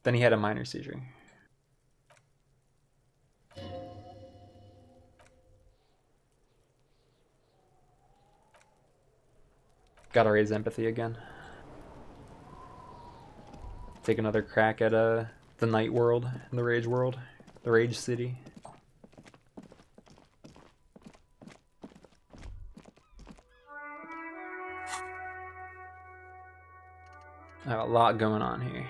Then he had a minor seizure. Gotta raise empathy again. Take another crack at the night world, the rage world, the rage city. I have a lot going on here.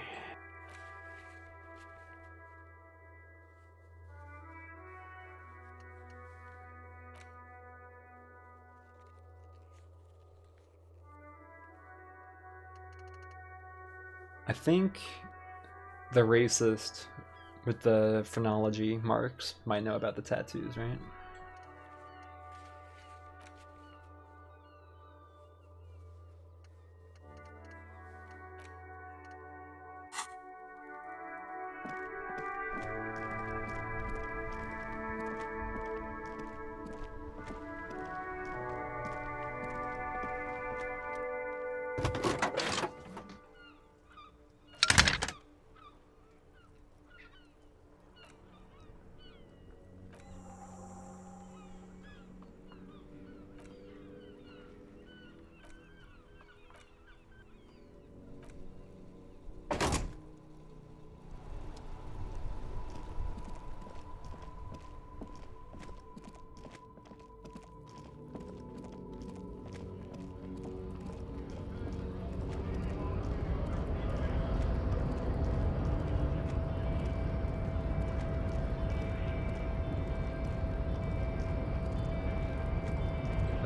I think the racist with the phrenology marks might know about the tattoos, right?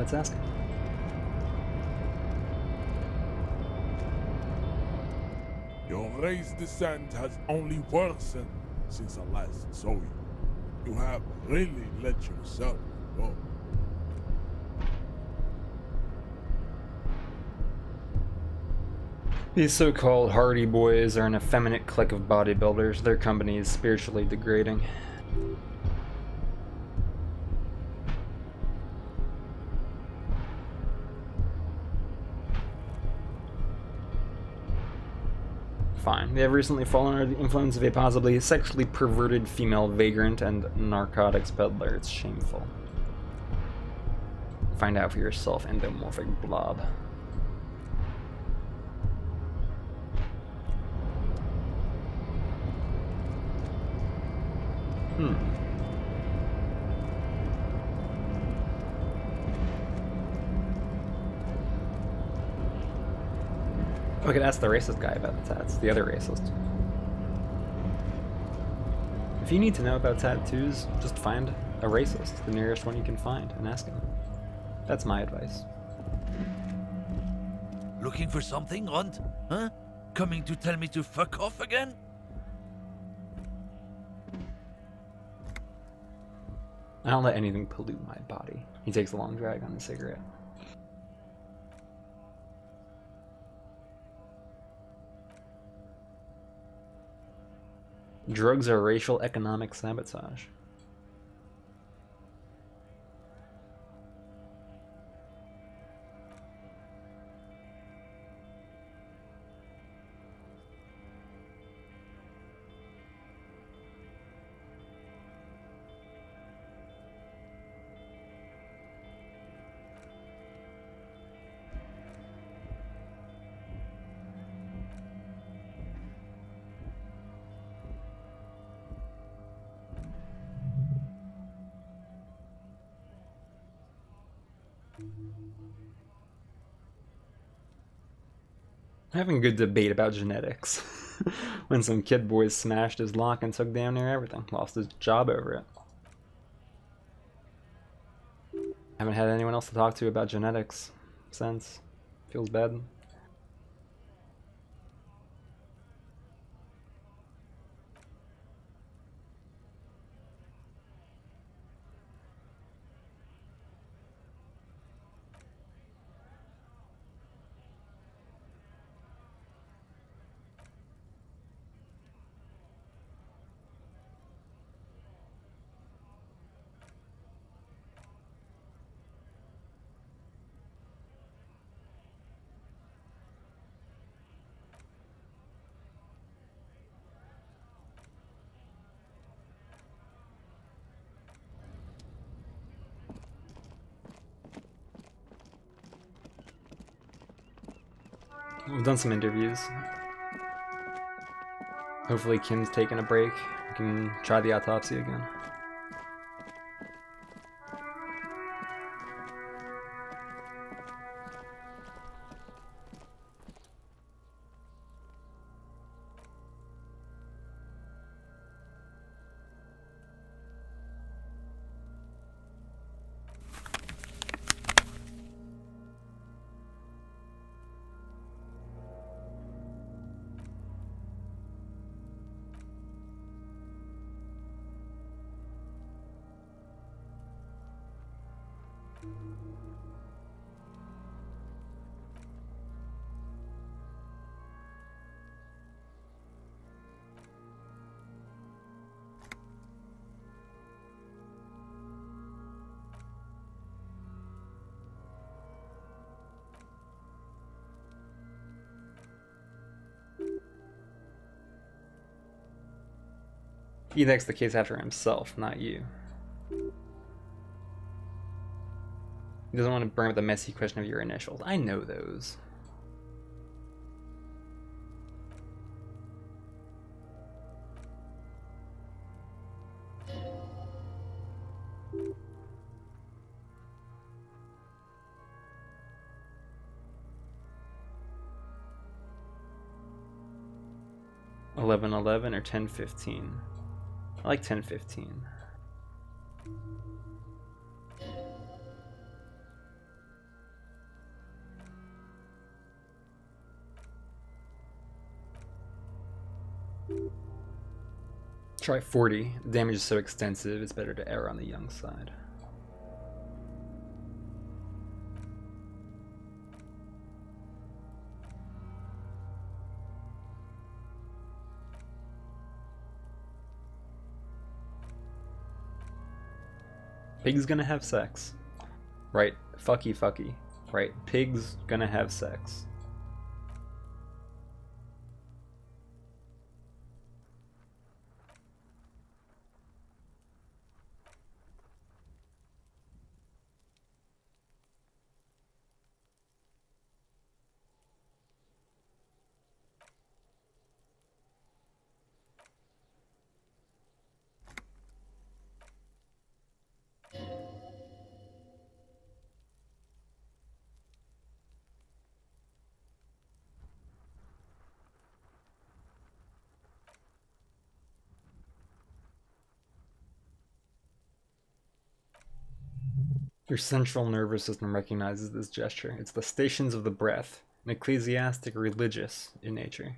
Let's ask him. Your race descent has only worsened since I last saw you. You have really let yourself go. These so-called Hardy Boys are an effeminate clique of bodybuilders. Their company is spiritually degrading. Fine. They have recently fallen under the influence of a possibly sexually perverted female vagrant and narcotics peddler. It's shameful. Find out for yourself, endomorphic blob. We could ask the racist guy about the tats, the other racist. If you need to know about tattoos, just find a racist, the nearest one you can find, and ask him. That's my advice. Looking for something, Runt? Huh? Coming to tell me to fuck off again? I don't let anything pollute my body. He takes a long drag on his cigarette. Drugs are racial economic sabotage. Having a good debate about genetics. When some kid boys smashed his lock and took damn near everything. Lost his job over it. Haven't had anyone else to talk to about genetics since. Feels bad. We've done some interviews. Hopefully Kim's taking a break. We can try the autopsy again. He takes the case after himself, not you. He doesn't want to bring up the messy question of your initials. I know those. $11:11 or 10:15. I like 10:15. Try 40. The damage is so extensive, it's better to err on the young side. Pig's gonna have sex. Right, fucky fucky. Right, pig's gonna have sex. Your central nervous system recognizes this gesture. It's the stations of the breath, an ecclesiastic religious in nature.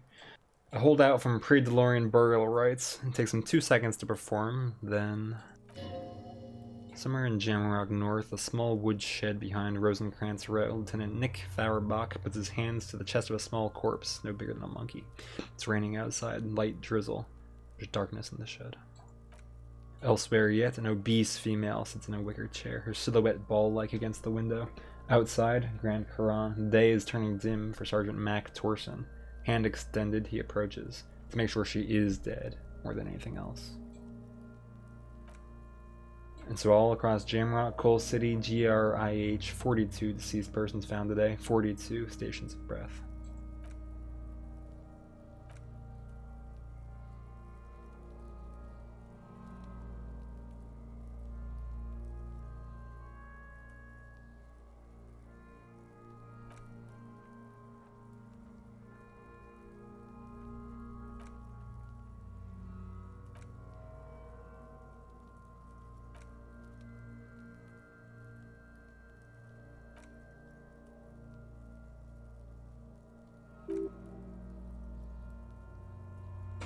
A holdout from pre-DeLorean burial rites. It takes him 2 seconds to perform, then... Somewhere in Jamrock North, a small woodshed behind Rosencrantz Row, Lieutenant Nick Fauerbach puts his hands to the chest of a small corpse, no bigger than a monkey. It's raining outside, light drizzle. There's darkness in the shed. Elsewhere yet, an obese female sits in a wicker chair, her silhouette ball-like against the window. Outside, Grand Coron, the day is turning dim for Sergeant Mac Torson. Hand extended, he approaches, to make sure she is dead, more than anything else. And so all across Jamrock, Coal City, GRIH, 42 deceased persons found today, 42 stations of breath.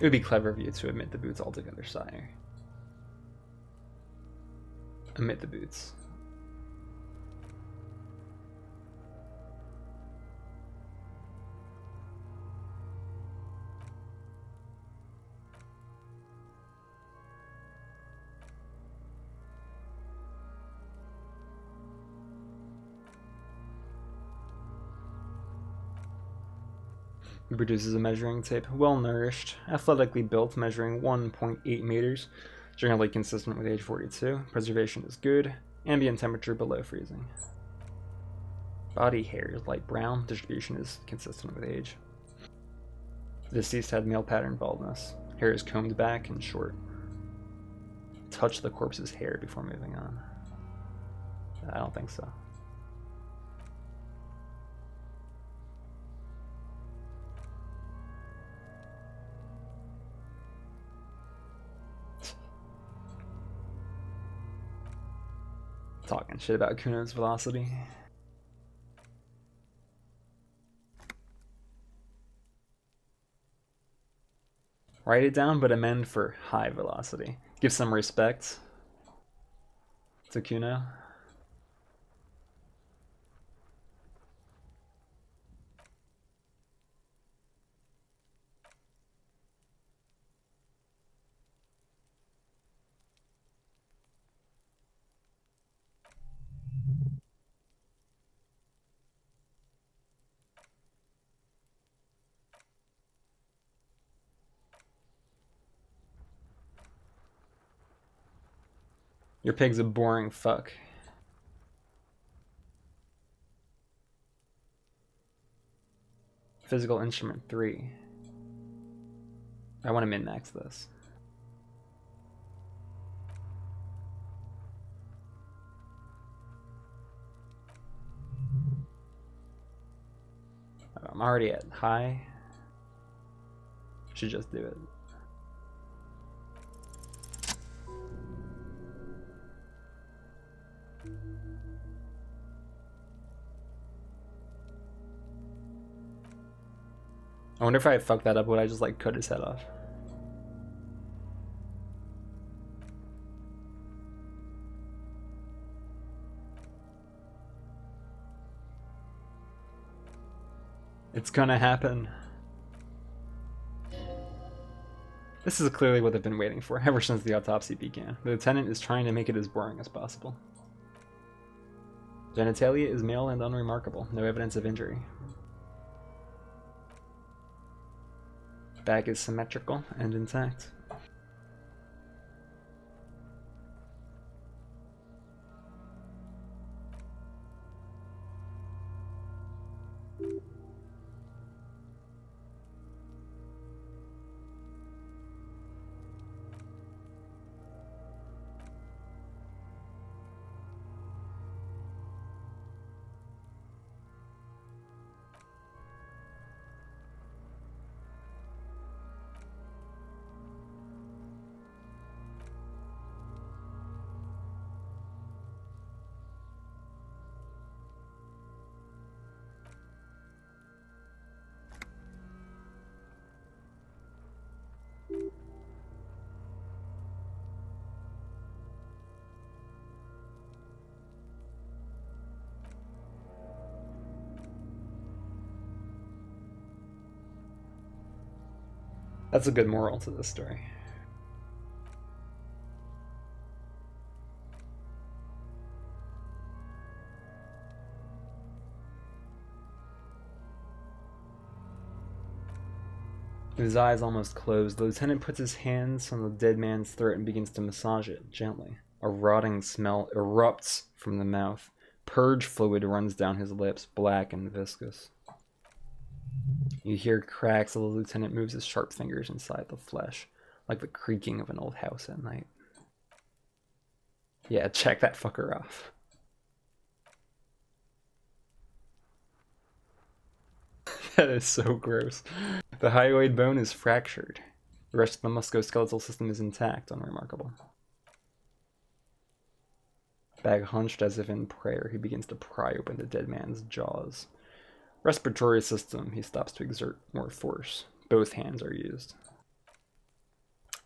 It would be clever of you to omit the boots altogether, sire. Omit the boots. He produces a measuring tape, well-nourished, athletically built, measuring 1.8 meters, generally consistent with age 42. Preservation is good, ambient temperature below freezing. Body hair is light brown, distribution is consistent with age. The deceased had male pattern baldness. Hair is combed back and short. Touch the corpse's hair before moving on. I don't think so. Talking shit about Kuno's velocity. Write it down, but amend for high velocity. Give some respect to Kuno. Your pig's a boring fuck. Physical instrument 3. I want to min-max this. I'm already at high. Should just do it. I wonder if I fucked that up, would I just like cut his head off? It's gonna happen. This is clearly what they've been waiting for ever since the autopsy began. The lieutenant is trying to make it as boring as possible. Genitalia is male and unremarkable. No evidence of injury. Back is symmetrical and intact. That's a good moral to this story. With his eyes almost closed, the lieutenant puts his hands on the dead man's throat and begins to massage it gently. A rotting smell erupts from the mouth. Purge fluid runs down his lips, black and viscous. You hear cracks as the lieutenant moves his sharp fingers inside the flesh, like the creaking of an old house at night. Yeah, check that fucker off. That is so gross. The hyoid bone is fractured. The rest of the musculoskeletal system is intact, unremarkable. Bag hunched as if in prayer, he begins to pry open the dead man's jaws. Respiratory system, he stops to exert more force. Both hands are used.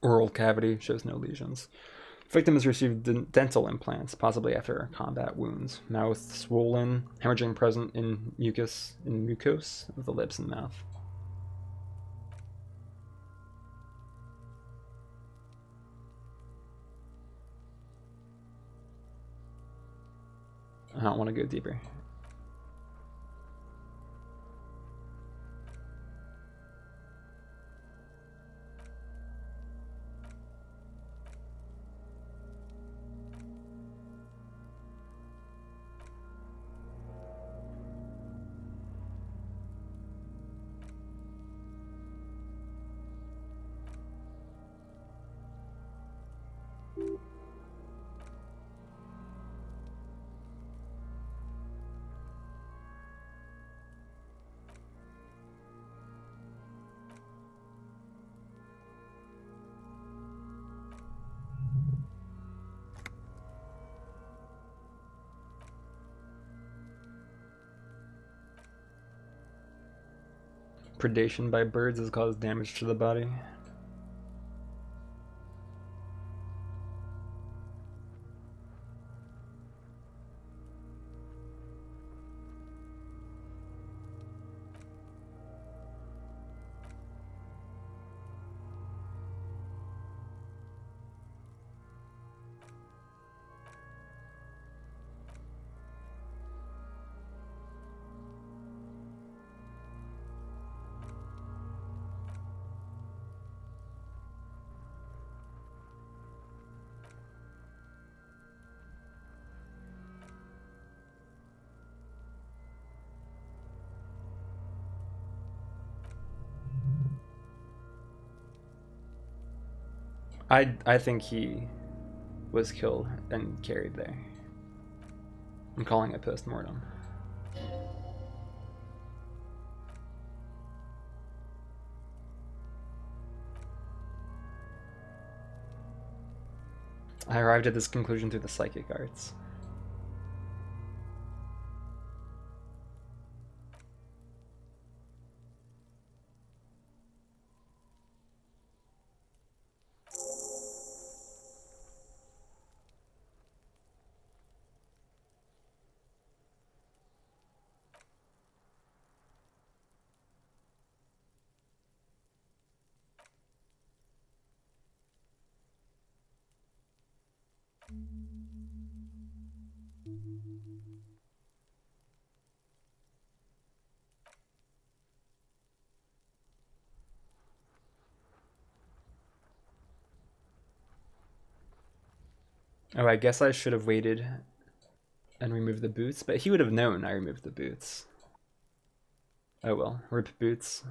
Oral cavity shows no lesions. Victim has received dental implants, possibly after combat wounds. Mouth swollen, hemorrhaging present in mucus, mucose of the lips and mouth. I don't want to go deeper. Predation by birds has caused damage to the body. I think he was killed and carried there. I'm calling it post-mortem. I arrived at this conclusion through the psychic arts. Oh, I guess I should have waited and removed the boots, but he would have known I removed the boots. Oh well, rip boots.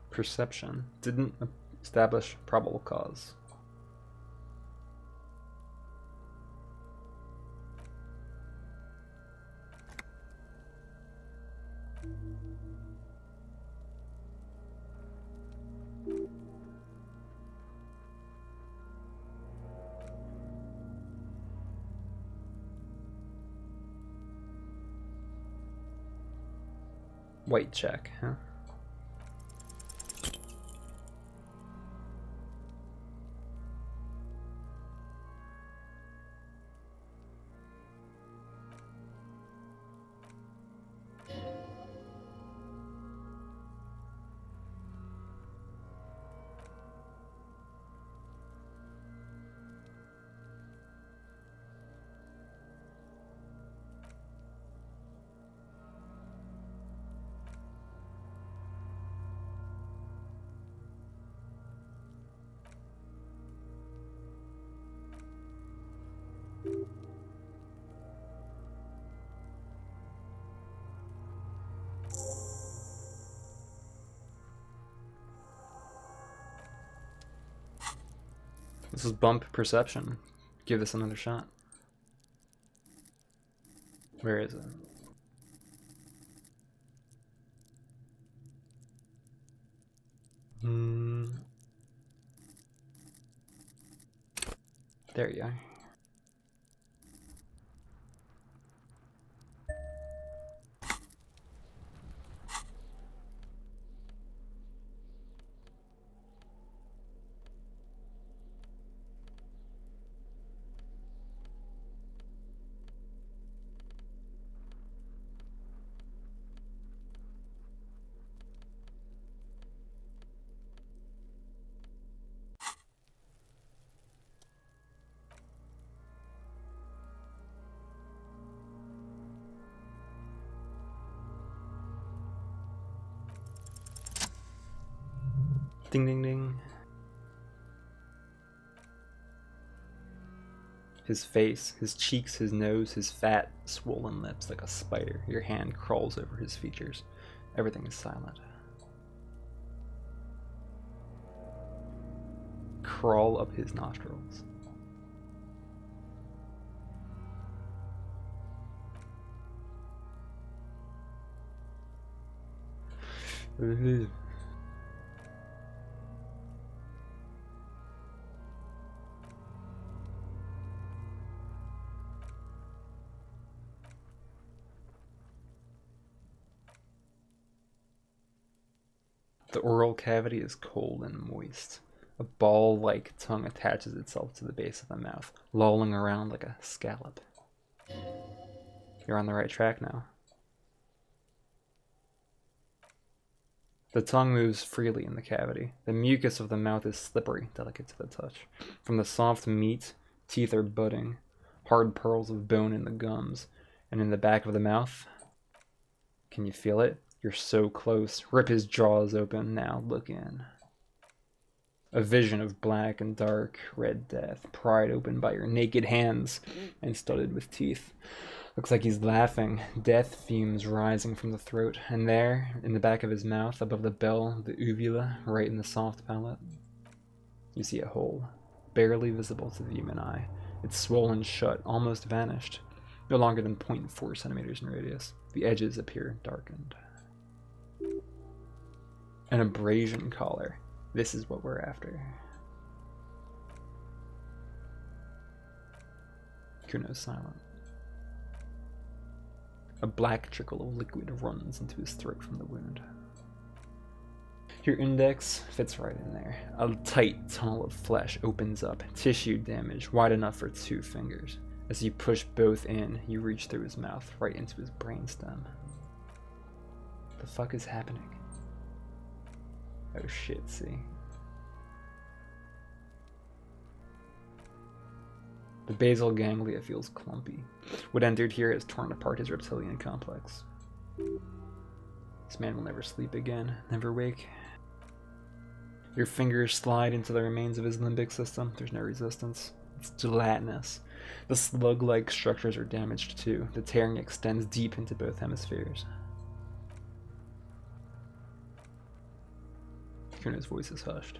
Perception. Didn't establish probable cause. White check, huh? This is bump perception. Give this another shot. Where is it? There you are. Ding ding ding. His face, his cheeks, his nose, his fat, swollen lips like a spider. Your hand crawls over his features. Everything is silent. Crawl up his nostrils. The oral cavity is cold and moist. A ball-like tongue attaches itself to the base of the mouth, lolling around like a scallop. You're on the right track now. The tongue moves freely in the cavity. The mucus of the mouth is slippery, delicate to the touch. From the soft meat, teeth are budding, hard pearls of bone in the gums, and in the back of the mouth. Can you feel it? You're so close. Rip his jaws open. Now look in. A vision of black and dark red death, pried open by your naked hands and studded with teeth. Looks like he's laughing. Death fumes rising from the throat. And there, in the back of his mouth, above the bell, the uvula, right in the soft palate, you see a hole, barely visible to the human eye. It's swollen shut, almost vanished. No longer than 0.4 centimeters in radius. The edges appear darkened. An abrasion collar. This is what we're after. Kuno's silent. A black trickle of liquid runs into his throat from the wound. Your index fits right in there. A tight tunnel of flesh opens up, tissue damage wide enough for 2 fingers. As you push both in, you reach through his mouth, right into his brainstem. The fuck is happening? Oh shit, see. The basal ganglia feels clumpy. What entered here has torn apart his reptilian complex. This man will never sleep again, never wake. Your fingers slide into the remains of his limbic system. There's no resistance. It's gelatinous. The slug-like structures are damaged too. The tearing extends deep into both hemispheres. Kuno's voice is hushed,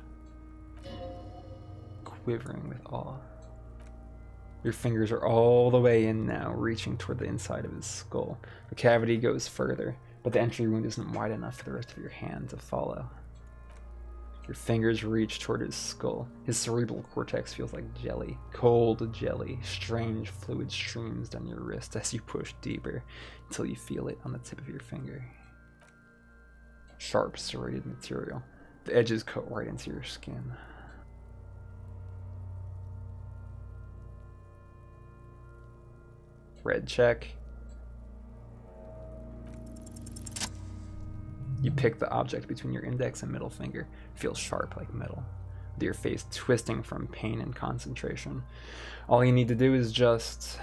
quivering with awe. Your fingers are all the way in now, reaching toward the inside of his skull. The cavity goes further, but the entry wound isn't wide enough for the rest of your hand to follow. Your fingers reach toward his skull. His cerebral cortex feels like jelly, cold jelly. Strange fluid streams down your wrist as you push deeper until you feel it on the tip of your finger. Sharp, serrated material. The edges cut right into your skin. Red check. You pick the object between your index and middle finger. It feels sharp like metal, with your face twisting from pain and concentration. All you need to do is just...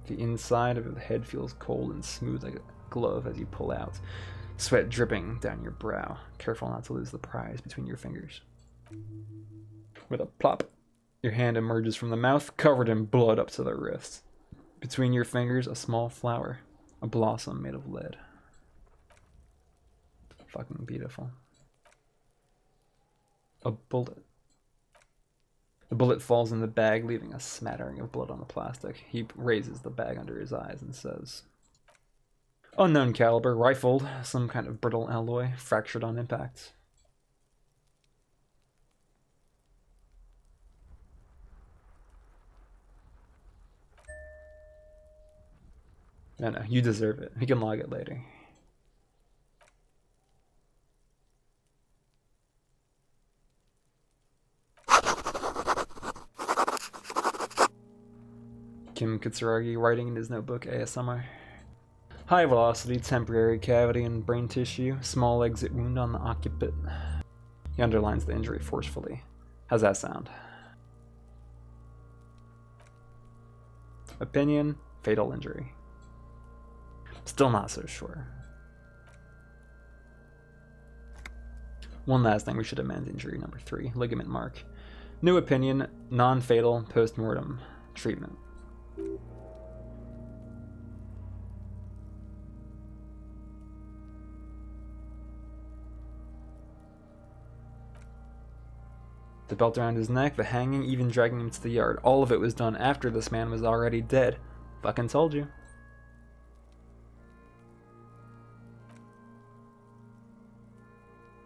The inside of the head feels cold and smooth like a glove as you pull out. Sweat dripping down your brow. Careful not to lose the prize between your fingers. With a plop, your hand emerges from the mouth, covered in blood up to the wrist. Between your fingers, a small flower. A blossom made of lead. Fucking beautiful. A bullet. The bullet falls in the bag, leaving a smattering of blood on the plastic. He raises the bag under his eyes and says, "Unknown caliber, rifled, some kind of brittle alloy, fractured on impact." No, you deserve it. You can log it later. Kim Kitsuragi writing in his notebook, ASMR. High velocity, temporary cavity in brain tissue, small exit wound on the occiput. He underlines the injury forcefully. How's that sound? Opinion, fatal injury. Still not so sure. One last thing we should amend: injury number 3, ligament mark. New opinion, non-fatal, post-mortem treatment. The belt around his neck, the hanging, even dragging him to the yard. All of it was done after this man was already dead. Fucking told you.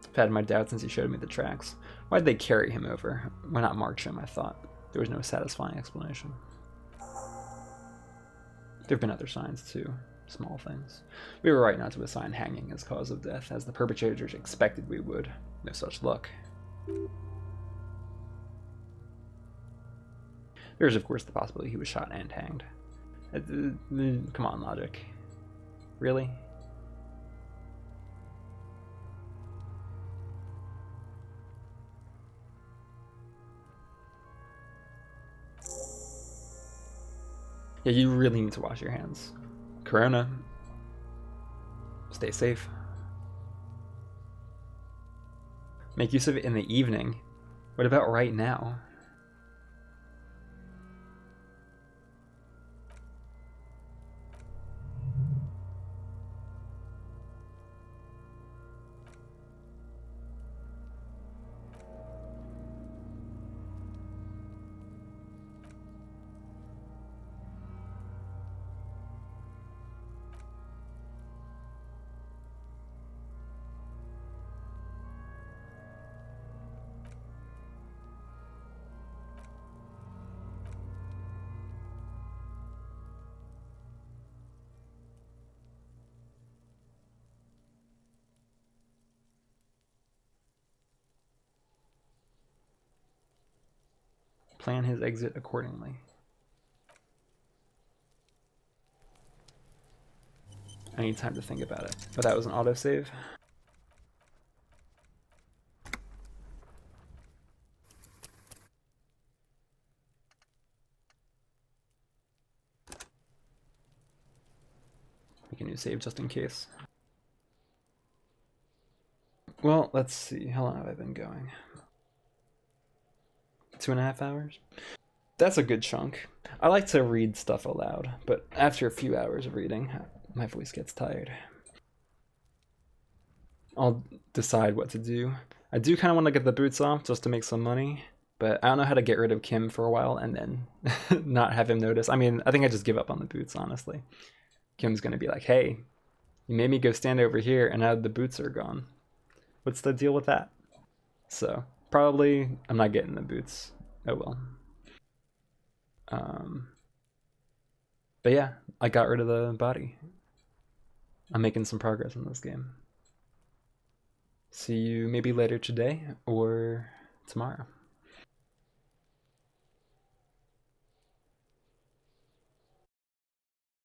I've had my doubts since he showed me the tracks. Why'd they carry him over? Why not march him, I thought. There was no satisfying explanation. There have been other signs too. Small things. We were right not to assign hanging as cause of death, as the perpetrators expected we would. No such luck. There is, of course, the possibility he was shot and hanged. Come on, logic. Really? Yeah, you really need to wash your hands. Corona. Stay safe. Make use of it in the evening. What about right now? plan his exit accordingly. I need time to think about it. But that was an autosave. Make a new save just in case. Well, let's see. How long have I been going? 2.5 hours? That's a good chunk. I like to read stuff aloud, but after a few hours of reading, my voice gets tired. I'll decide what to do. I do kind of want to get the boots off just to make some money, but I don't know how to get rid of Kim for a while and then not have him notice. I mean, I think I just give up on the boots, honestly. Kim's going to be like, hey, you made me go stand over here and now the boots are gone. What's the deal with that? So probably I'm not getting the boots. Oh well. But yeah, I got rid of the body. I'm making some progress in this game. See you maybe later today or tomorrow.